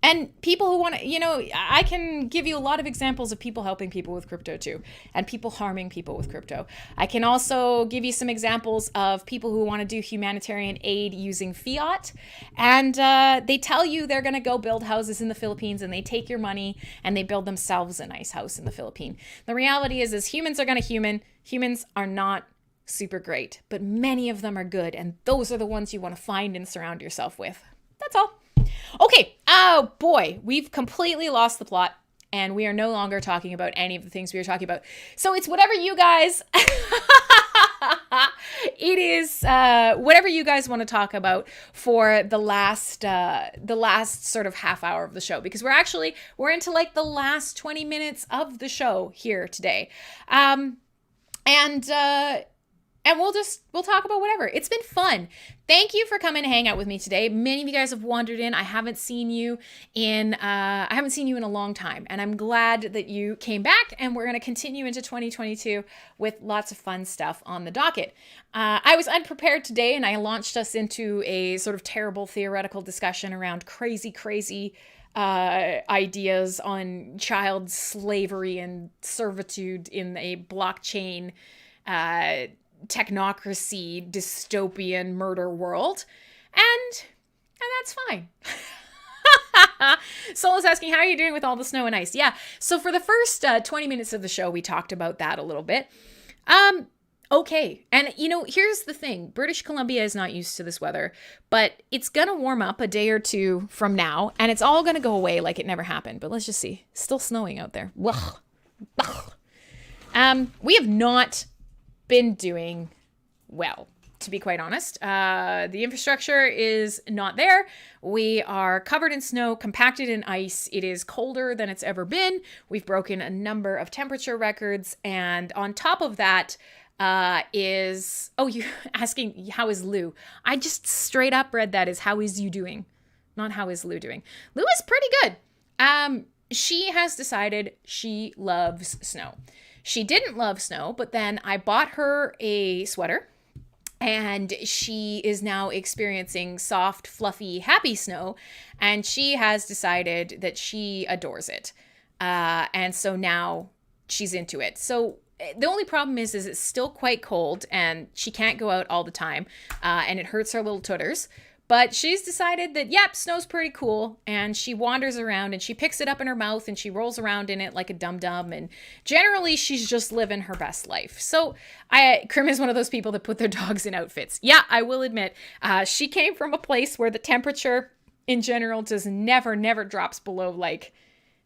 And people who want to, I can give you a lot of examples of people helping people with crypto too, and people harming people with crypto. I can also give you some examples of people who want to do humanitarian aid using fiat, and they tell you they're going to go build houses in the Philippines, and they take your money and they build themselves a nice house in the Philippines. The reality is humans are going to human. Humans are not super great, but many of them are good, and those are the ones you want to find and surround yourself with. That's all. Okay, oh boy, we've completely lost the plot, and we are no longer talking about any of the things we were talking about. So it's whatever you guys it is whatever you guys want to talk about for the last sort of half hour of the show, because we're into like the last 20 minutes of the show here today. And we'll talk about whatever. It's been fun. Thank you for coming to hang out with me today. Many of you guys have wandered in. I haven't seen you in a long time, and I'm glad that you came back, and we're going to continue into 2022 with lots of fun stuff on the docket. I was unprepared today, and I launched us into a sort of terrible theoretical discussion around crazy ideas on child slavery and servitude in a blockchain technocracy dystopian murder world, and that's fine. Soul is asking, how are you doing with all the snow and ice? Yeah, so for the first 20 minutes of the show, we talked about that a little bit. Okay, and here's the thing. British Columbia is not used to this weather, but it's gonna warm up a day or two from now, and it's all gonna go away like it never happened. But let's just see. Still snowing out there. We have not been doing well, to be quite honest. The infrastructure is not there. We are covered in snow, compacted in ice. It is colder than it's ever been. We've broken a number of temperature records, and on top of that you're asking, how is Lou? I just straight up read that as, how is you doing? Not how is Lou doing. Lou is pretty good. She has decided she loves snow. She didn't love snow, but then I bought her a sweater, and she is now experiencing soft, fluffy, happy snow, and she has decided that she adores it. And so now she's into it. So the only problem is it's still quite cold, and she can't go out all the time, and it hurts her little tooters. But she's decided that, yep, snow's pretty cool, and she wanders around, and she picks it up in her mouth, and she rolls around in it like a dum-dum, and generally she's just living her best life. So Krim is one of those people that put their dogs in outfits. Yeah, I will admit, she came from a place where the temperature in general just never drops below like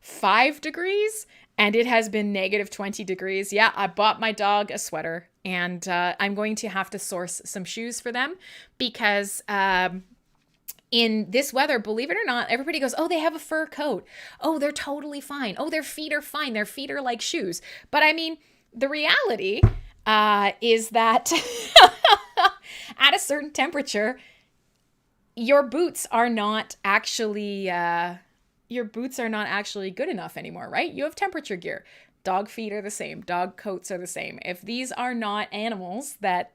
5 degrees, and it has been negative 20 degrees. Yeah, I bought my dog a sweater, and I'm going to have to source some shoes for them, because in this weather, believe it or not, everybody goes, oh, they have a fur coat. Oh, they're totally fine. Oh, their feet are fine. Their feet are like shoes. But I mean, the reality is that at a certain temperature, your boots are not actually good enough anymore, right? You have temperature gear. Dog feet are the same. Dog coats are the same. If these are not animals that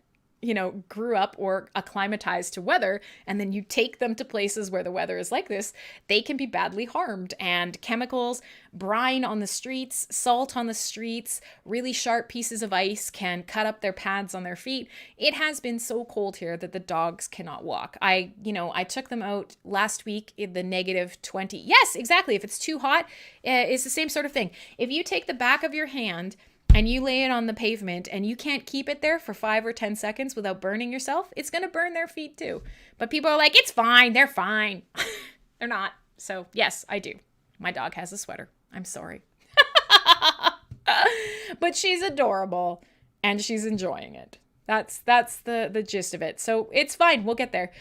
grew up or acclimatized to weather, and then you take them to places where the weather is like this, they can be badly harmed. And chemicals, brine on the streets, salt on the streets, really sharp pieces of ice can cut up their pads on their feet. It has been so cold here that the dogs cannot walk. I took them out last week in the negative 20. Yes, exactly. If it's too hot, it's the same sort of thing. If you take the back of your hand and you lay it on the pavement and you can't keep it there for 5 or 10 seconds without burning yourself, it's going to burn their feet too. But people are like, it's fine. They're fine. They're not. So yes, I do. My dog has a sweater. I'm sorry. But she's adorable and she's enjoying it. That's the gist of it. So it's fine. We'll get there.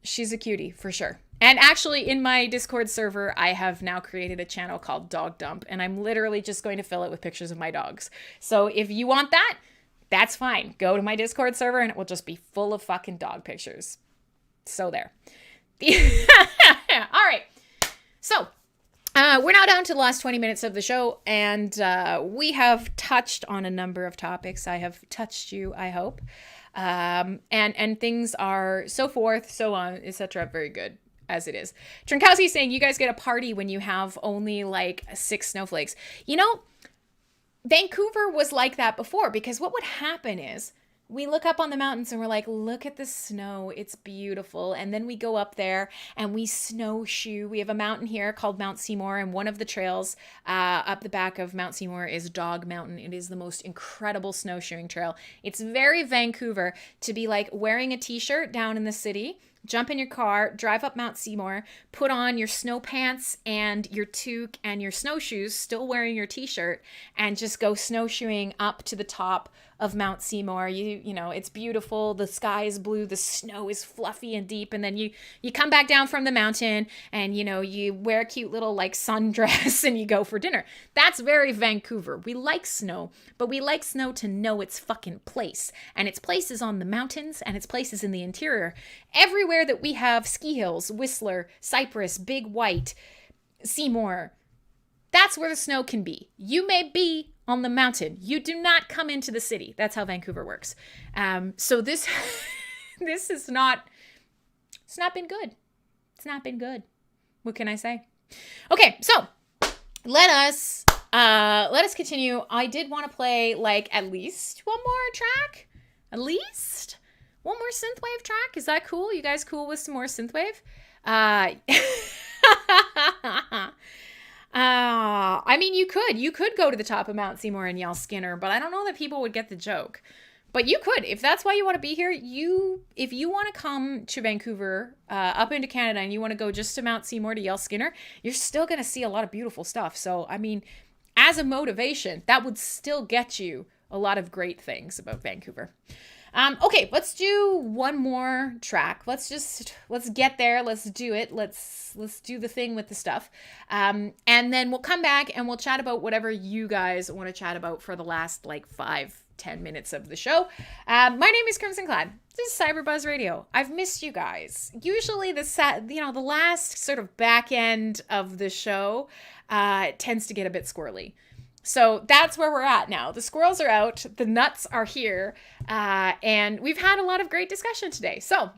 She's a cutie for sure. And actually, in my Discord server, I have now created a channel called Dog Dump, and I'm literally just going to fill it with pictures of my dogs. So if you want that, that's fine. Go to my Discord server, and it will just be full of fucking dog pictures. So there. All right. So we're now down to the last 20 minutes of the show, and we have touched on a number of topics. I have touched you, I hope. And things are so forth, so on, etc. Very good. As it is. Trinkowski saying, you guys get a party when you have only like 6 snowflakes. Vancouver was like that before, because what would happen is we look up on the mountains and we're like, look at the snow. It's beautiful. And then we go up there and we snowshoe. We have a mountain here called Mount Seymour, and one of the trails up the back of Mount Seymour is Dog Mountain. It is the most incredible snowshoeing trail. It's very Vancouver to be like wearing a t-shirt down in the city, jump in your car, drive up Mount Seymour, put on your snow pants and your toque and your snowshoes, still wearing your t-shirt, and just go snowshoeing up to the top of Mount Seymour. You know, it's beautiful. The sky is blue. The snow is fluffy and deep. And then you come back down from the mountain and, you know, you wear a cute little like sundress and you go for dinner. That's very Vancouver. We like snow, but we like snow to know its fucking place. And its place is on the mountains and its place is in the interior. Everywhere that we have ski hills, Whistler, Cypress, Big White, Seymour, that's where the snow can be. You may be on the mountain. You do not come into the city. That's how Vancouver works. So this is not, it's not been good. It's not been good. What can I say? Okay, so let us continue. I did want to play like at least one more track. At least one more synthwave track. Is that cool? You guys cool with some more synthwave? I mean, you could go to the top of Mount Seymour and yell Skinner, but I don't know that people would get the joke. But you could, if that's why you want to be here. If you want to come to Vancouver, up into Canada, and you want to go just to Mount Seymour to yell Skinner, you're still going to see a lot of beautiful stuff. So, I mean, as a motivation, that would still get you a lot of great things about Vancouver. Okay, let's do one more track. Let's get there. Let's do it. Let's do the thing with the stuff. And then we'll come back and we'll chat about whatever you guys want to chat about for the last like 5-10 minutes of the show. My name is Crimson Clad. This is CyberBuzz Radio. I've missed you guys. Usually the last sort of back end of the show tends to get a bit squirrely. So that's where we're at now. The squirrels are out, the nuts are here, and we've had a lot of great discussion today. So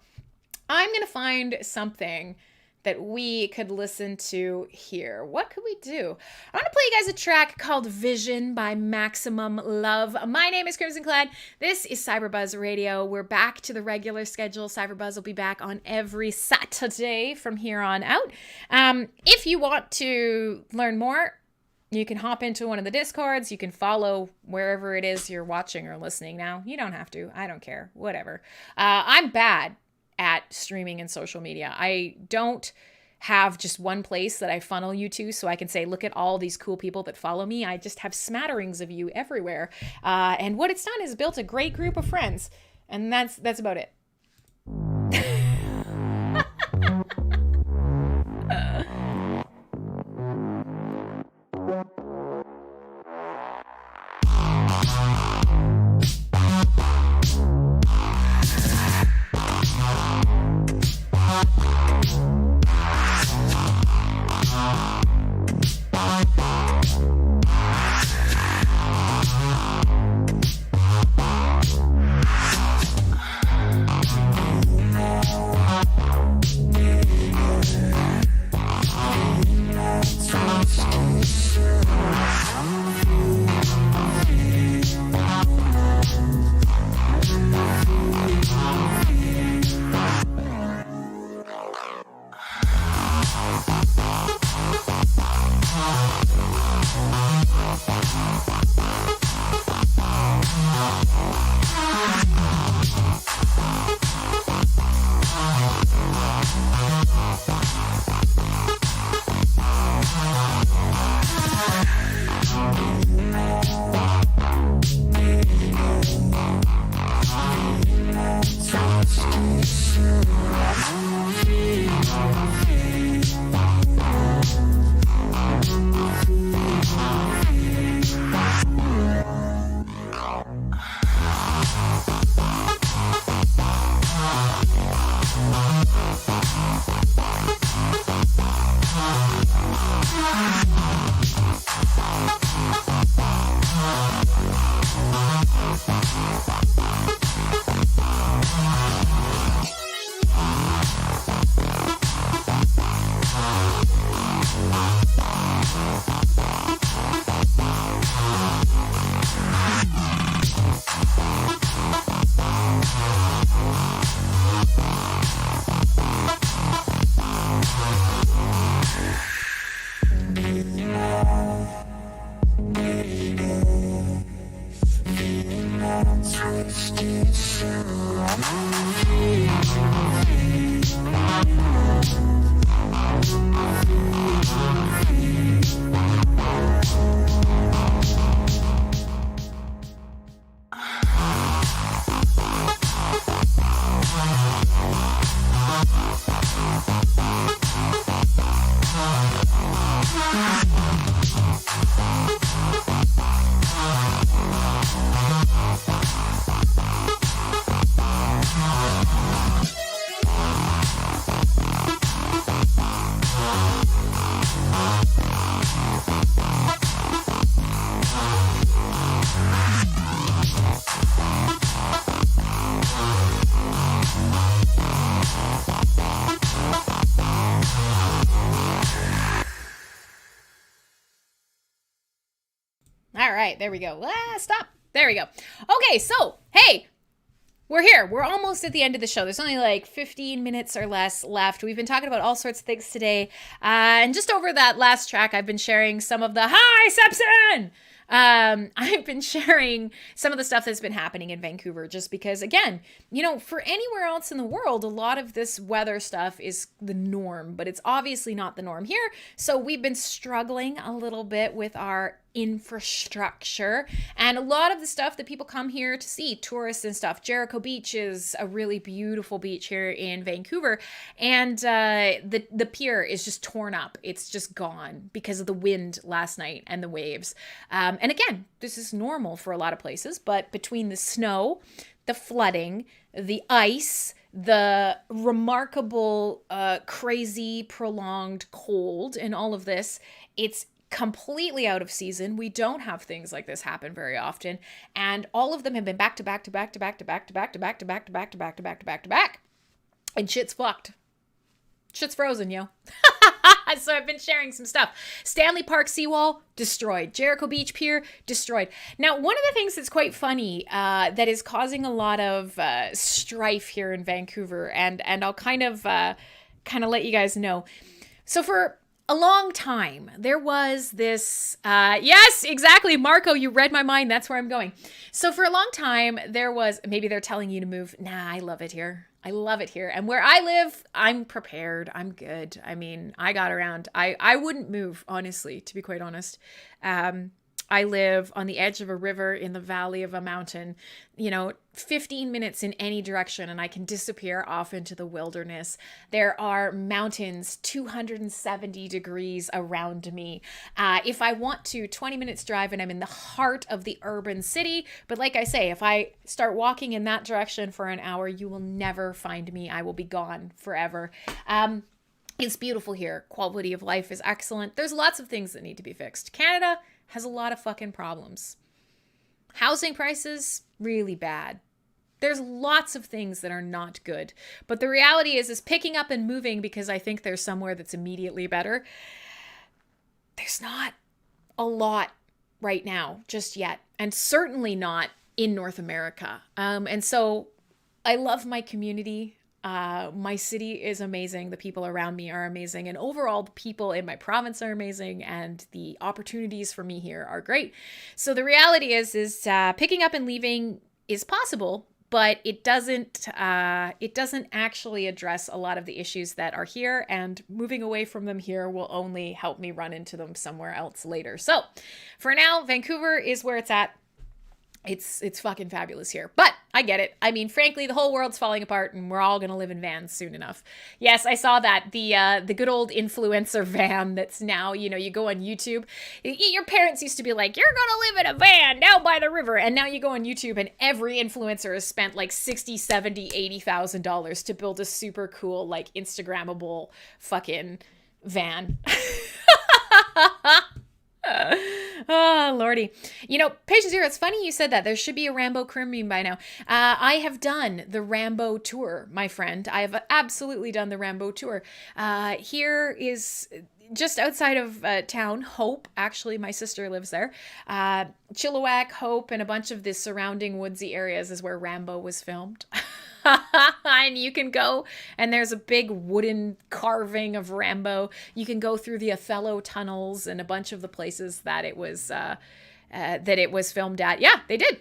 I'm going to find something that we could listen to here. What could we do? I want to play you guys a track called Vision by Maximum Love. My name is Crimson Clad. This is CyberBuzz Radio. We're back to the regular schedule. CyberBuzz will be back on every Saturday from here on out. If you want to learn more, you can hop into one of the Discords. You can follow wherever it is you're watching or listening now. You don't have to. I don't care. Whatever. I'm bad at streaming and social media. I don't have just one place that I funnel you to so I can say, look at all these cool people that follow me. I just have smatterings of you everywhere. And what it's done is built a great group of friends. And that's about it. right, there we go. Stop. There we go. Okay, so, hey, we're here. We're almost at the end of the show. There's only like 15 minutes or less left. We've been talking about all sorts of things today. And just over that last track, I've been sharing some of the, hi, Sepson! I've been sharing some of the stuff that's been happening in Vancouver just because, again, you know, for anywhere else in the world, a lot of this weather stuff is the norm, but it's obviously not the norm here. So we've been struggling a little bit with our infrastructure and a lot of the stuff that people come here to see, tourists and stuff. Jericho Beach is a really beautiful beach here in Vancouver, and the pier is just torn up. It's just gone because of the wind last night and the waves. And again, this is normal for a lot of places, but between the snow, the flooding, the ice, the remarkable, crazy, prolonged cold, and all of this, it's completely out of season. We don't have things like this happen very often, and all of them have been back to back to back to back to back to back to back to back to back to back to back to back to back, and shit's fucked. Shit's frozen, yo. So I've been sharing some stuff. Stanley Park seawall, destroyed. Jericho Beach Pier, destroyed. Now, one of the things that's quite funny that is causing a lot of strife here in Vancouver, and I'll kind of let you guys know. So for a long time, there was this, yes, exactly, Marco, you read my mind, that's where I'm going. So for a long time, there was, maybe they're telling you to move. Nah, I love it here. I love it here. And where I live, I'm prepared. I'm good. I mean, I got around. I wouldn't move, honestly, to be quite honest. I live on the edge of a river in the valley of a mountain, 15 minutes in any direction, and I can disappear off into the wilderness. There are mountains 270 degrees around me. If I want to, 20 minutes drive and I'm in the heart of the urban city. But like I say, if I start walking in that direction for an hour, you will never find me. I will be gone forever. It's beautiful here. Quality of life is excellent. There's lots of things that need to be fixed. Canada has a lot of fucking problems. Housing prices, really bad. There's lots of things that are not good. But the reality is picking up and moving because I think there's somewhere that's immediately better. There's not a lot right now, just yet. And certainly not in North America. And so I love my community. My city is amazing. The people around me are amazing. And overall, the people in my province are amazing. And the opportunities for me here are great. So the reality is picking up and leaving is possible, but it doesn't actually address a lot of the issues that are here. And moving away from them here will only help me run into them somewhere else later. So for now, Vancouver is where it's at. It's fucking fabulous here. But I get it. I mean, frankly, the whole world's falling apart and we're all going to live in vans soon enough. Yes, I saw that. The good old influencer van that's now, you go on YouTube. Your parents used to be like, you're going to live in a van down by the river. And now you go on YouTube and every influencer has spent like $60,000, $70,000, $80,000 to build a super cool, like Instagrammable fucking van. Oh, Lordy. Patient Zero, it's funny you said that. There should be a Rambo crew meme by now. I have done the Rambo tour, my friend. I have absolutely done the Rambo tour. Here is just outside of town, Hope. Actually, my sister lives there. Chilliwack, Hope, and a bunch of the surrounding woodsy areas is where Rambo was filmed. And you can go, and there's a big wooden carving of Rambo. You can go through the Othello tunnels and a bunch of the places that it was filmed at. Yeah, they did.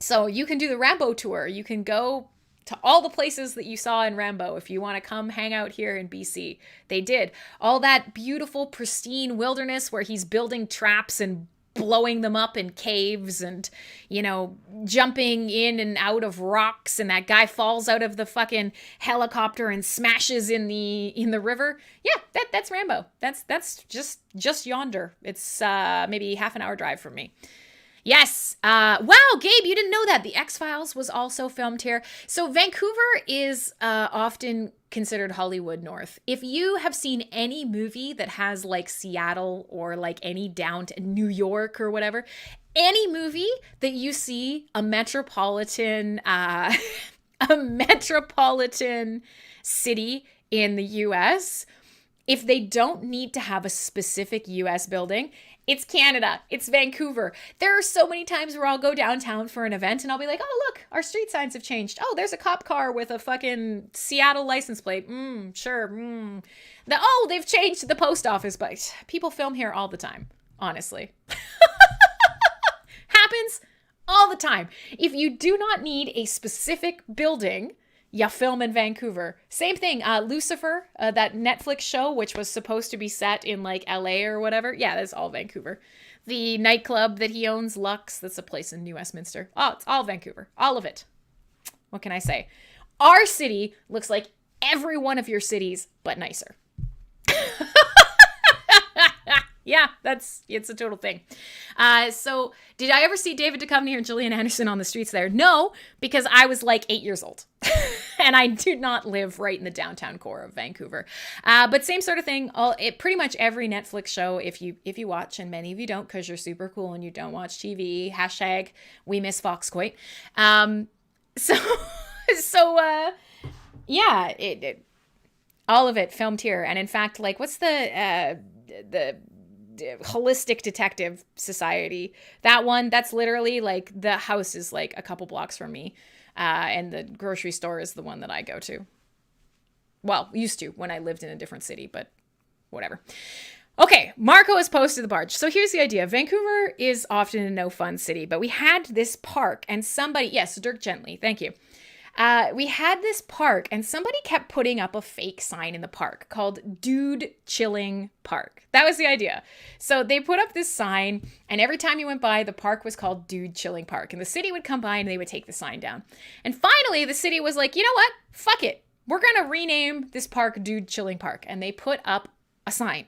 So you can do the Rambo tour. You can go to all the places that you saw in Rambo if you want to come hang out here in BC. They did. All that beautiful, pristine wilderness where he's building traps and blowing them up in caves and, jumping in and out of rocks, and that guy falls out of the fucking helicopter and smashes in the river. Yeah, that's Rambo. That's just yonder. It's maybe half an hour drive from me. Yes. Wow, Gabe, you didn't know that. The X-Files was also filmed here. So Vancouver is often considered Hollywood North. If you have seen any movie that has like Seattle or like any down to New York or whatever, any movie that you see a metropolitan city in the US, if they don't need to have a specific US building, It's Canada. It's Vancouver. There are so many times where I'll go downtown for an event and I'll be like, oh, look, our street signs have changed. Oh, there's a cop car with a fucking Seattle license plate. Sure. They've changed the post office, but people film here all the time, honestly. Happens all the time. If you do not need a specific building, you film in Vancouver. Same thing. Lucifer, that Netflix show, which was supposed to be set in like LA or whatever. Yeah, that's all Vancouver. The nightclub that he owns, Lux, that's a place in New Westminster. Oh, it's all Vancouver. All of it. What can I say? Our city looks like every one of your cities, but nicer. Yeah, it's a total thing. So did I ever see David Duchovny or Gillian Anderson on the streets there? No, because I was like 8 years old and I do not live right in the downtown core of Vancouver. But same sort of thing. Pretty much every Netflix show, if you watch, and many of you don't because you're super cool and you don't watch TV, hashtag we miss Fox Quite. Yeah, all of it filmed here. And in fact, like what's the Holistic Detective Society, that one, that's literally like the house is like a couple blocks from me, and the grocery store is the one that I go to. Well, used to when I lived in a different city, but whatever. Okay, Marco has posted the barge. So here's the idea. Vancouver is often a no fun city, but we had this park and somebody, yes, Dirk Gently, thank you. We had this park and somebody kept putting up a fake sign in the park called Dude Chilling Park. That was the idea. So they put up this sign and every time you went by, the park was called Dude Chilling Park. And the city would come by and they would take the sign down. And finally, the city was like, you know what? Fuck it. We're going to rename this park Dude Chilling Park. And they put up a sign.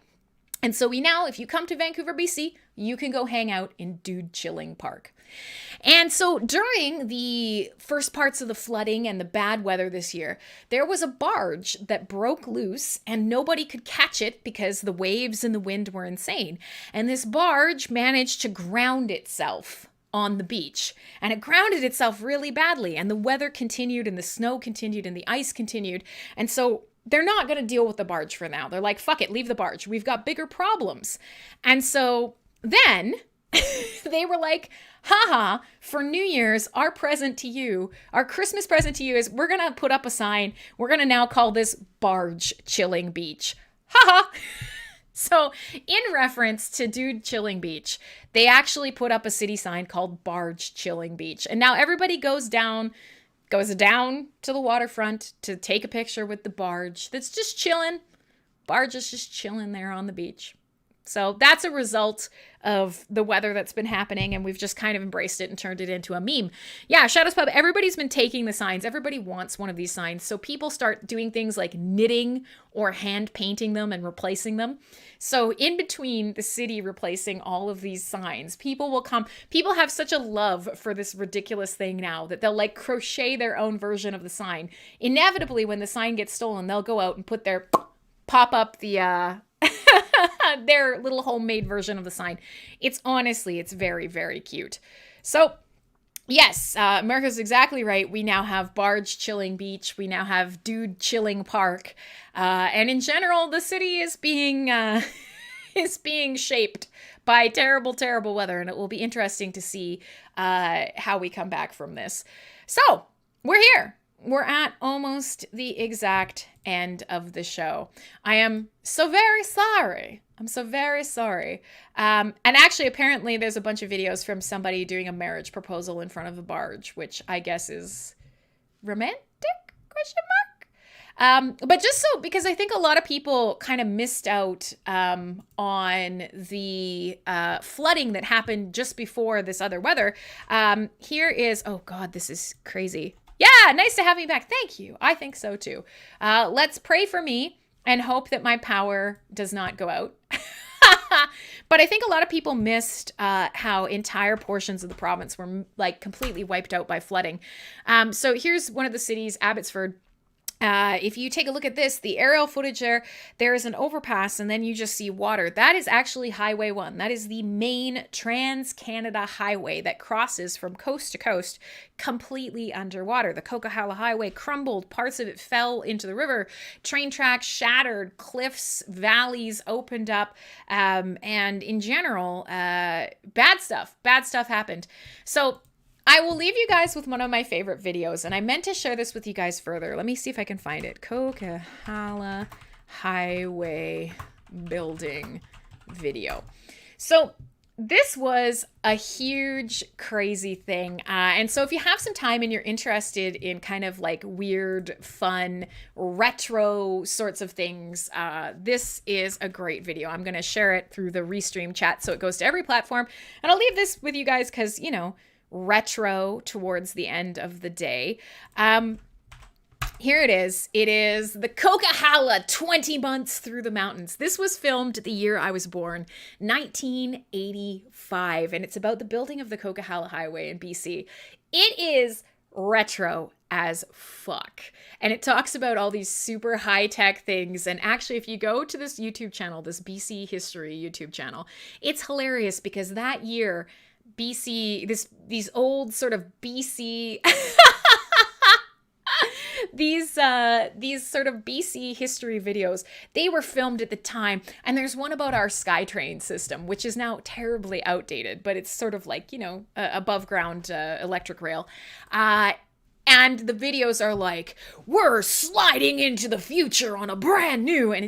And so if you come to Vancouver, BC, you can go hang out in Dude Chilling Park. And so during the first parts of the flooding and the bad weather this year, there was a barge that broke loose and nobody could catch it because the waves and the wind were insane. And this barge managed to ground itself on the beach. And it grounded itself really badly. And the weather continued and the snow continued and the ice continued. And so they're not going to deal with the barge for now. They're like, fuck it, leave the barge. We've got bigger problems. And so then they were like, haha, for New Year's, our present to you, our Christmas present to you is we're going to put up a sign. We're going to now call this Barge Chilling Beach. Haha. So in reference to Dude Chilling Beach, they actually put up a city sign called Barge Chilling Beach. And now everybody goes down to the waterfront to take a picture with the barge that's just chilling. Barge is just chilling there on the beach. So that's a result of the weather that's been happening, and we've just kind of embraced it and turned it into a meme. Yeah, Shadows Pub, everybody's been taking the signs. Everybody wants one of these signs. So people start doing things like knitting or hand painting them and replacing them. So in between the city replacing all of these signs, people will come. People have such a love for this ridiculous thing now that they'll like crochet their own version of the sign. Inevitably, when the sign gets stolen, they'll go out and pop up their little homemade version of the sign. It's very, very cute. So yes, America's exactly right. We now have Barge Chilling Beach. We now have Dude Chilling Park. And in general, the city is being shaped by terrible, terrible weather. And it will be interesting to see how we come back from this. So we're here. We're at almost the exact end of the show. I am so very sorry. I'm so very sorry. And actually, apparently, there's a bunch of videos from somebody doing a marriage proposal in front of a barge, which I guess is romantic? But just so, because I think a lot of people kind of missed out on the flooding that happened just before this other weather. Here is, oh God, this is crazy. Yeah, nice to have me back. Thank you. I think so too. Let's pray for me and hope that my power does not go out. But I think a lot of people missed how entire portions of the province were like completely wiped out by flooding. So here's one of the cities, Abbotsford. If you take a look at this, the aerial footage there is an overpass and then you just see water. That is actually Highway 1. That is the main Trans-Canada Highway that crosses from coast to coast completely underwater. The Coquihalla Highway crumbled. Parts of it fell into the river. Train tracks shattered. Cliffs, valleys opened up. And in general, bad stuff happened. So I will leave you guys with one of my favorite videos, and I meant to share this with you guys further. Let me see if I can find it. Coquihalla Highway building video. So this was a huge, crazy thing. And so if you have some time and you're interested in kind of like weird, fun, retro sorts of things, this is a great video. I'm going to share it through the Restream chat so it goes to every platform. And I'll leave this with you guys because, you know, retro towards the end of the day. Here it is. It is the Coquihalla 20 months through the mountains. This was filmed the year I was born, 1985, and it's about the building of the Coquihalla Highway in BC. It is retro as fuck. And it talks about all these super high-tech things. And actually, if you go to this YouTube channel, this BC History YouTube channel, it's hilarious because that year BC, these old sort of BC, these sort of BC history videos, they were filmed at the time. And there's one about our SkyTrain system, which is now terribly outdated, but it's sort of like, you know, above ground electric rail. And the videos are like, we're sliding into the future on a brand new, and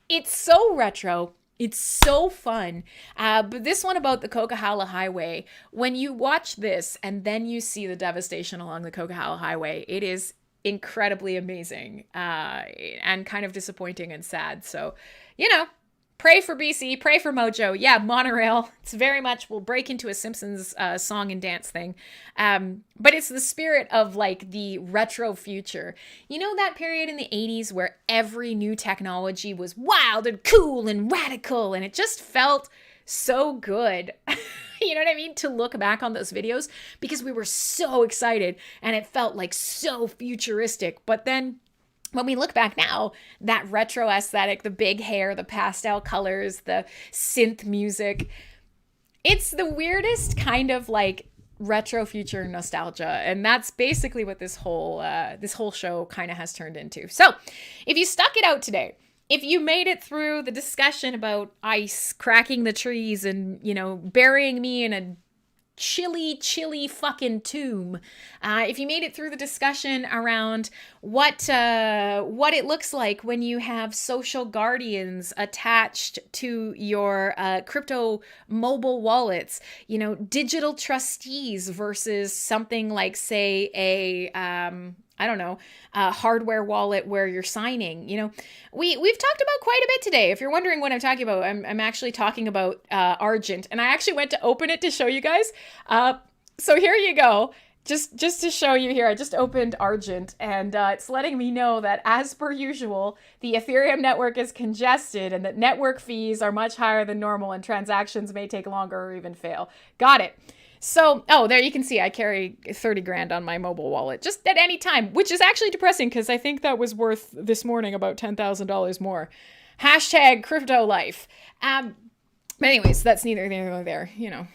it's so retro. It's so fun. But this one about the Coquihalla Highway, when you watch this and then you see the devastation along the Coquihalla Highway, it is incredibly amazing and kind of disappointing and sad. So, you know, pray for BC, pray for Mojo. Yeah, monorail. It's very much, we'll break into a Simpsons song and dance thing. But it's the spirit of like the retro future. You know that period in the 80s where every new technology was wild and cool and radical, and it just felt so good. You know what I mean? To look back on those videos because we were so excited and it felt like so futuristic. But then when we look back now, that retro aesthetic, the big hair, the pastel colors, the synth music, it's the weirdest kind of like retro future nostalgia. And that's basically what this whole show kind of has turned into. So if you stuck it out today, if you made it through the discussion about ice cracking the trees and, you know, burying me in a chilly fucking tomb. If you made it through the discussion around what it looks like when you have social guardians attached to your crypto mobile wallets, you know, digital trustees versus something like, say, a hardware wallet where you're signing. You know, we've talked about quite a bit today. If you're wondering what I'm talking about, I'm actually talking about Argent, and I actually went to open it to show you guys. So here you go. Just to show you here, I just opened Argent, and it's letting me know that, as per usual, the Ethereum network is congested and that network fees are much higher than normal and transactions may take longer or even fail. Got it. So, there you can see I carry 30 grand on my mobile wallet just at any time, which is actually depressing because I think that was worth this morning about $10,000 more. Hashtag crypto life. But anyways, that's neither here nor there, you know.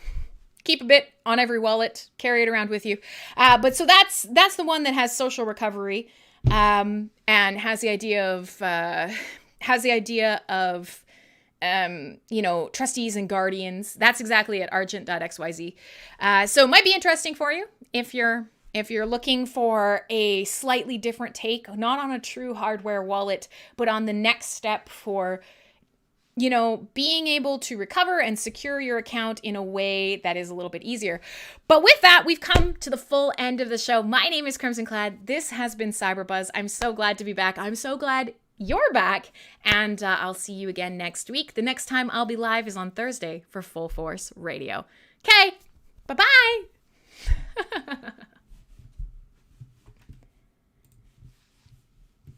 Keep a bit on every wallet, carry it around with you. But so that's the one that has social recovery, and has the idea of you know, trustees and guardians. That's exactly at argent.xyz. So it might be interesting for you if you're looking for a slightly different take, not on a true hardware wallet, but on the next step for, you know, being able to recover and secure your account in a way that is a little bit easier. But with that, we've come to the full end of the show. My name is Crimson Clad. This has been CyberBuzz. I'm so glad to be back. I'm so glad you're back, and I'll see you again next week. The next time I'll be live is on Thursday for Full Force Radio. Okay, bye-bye.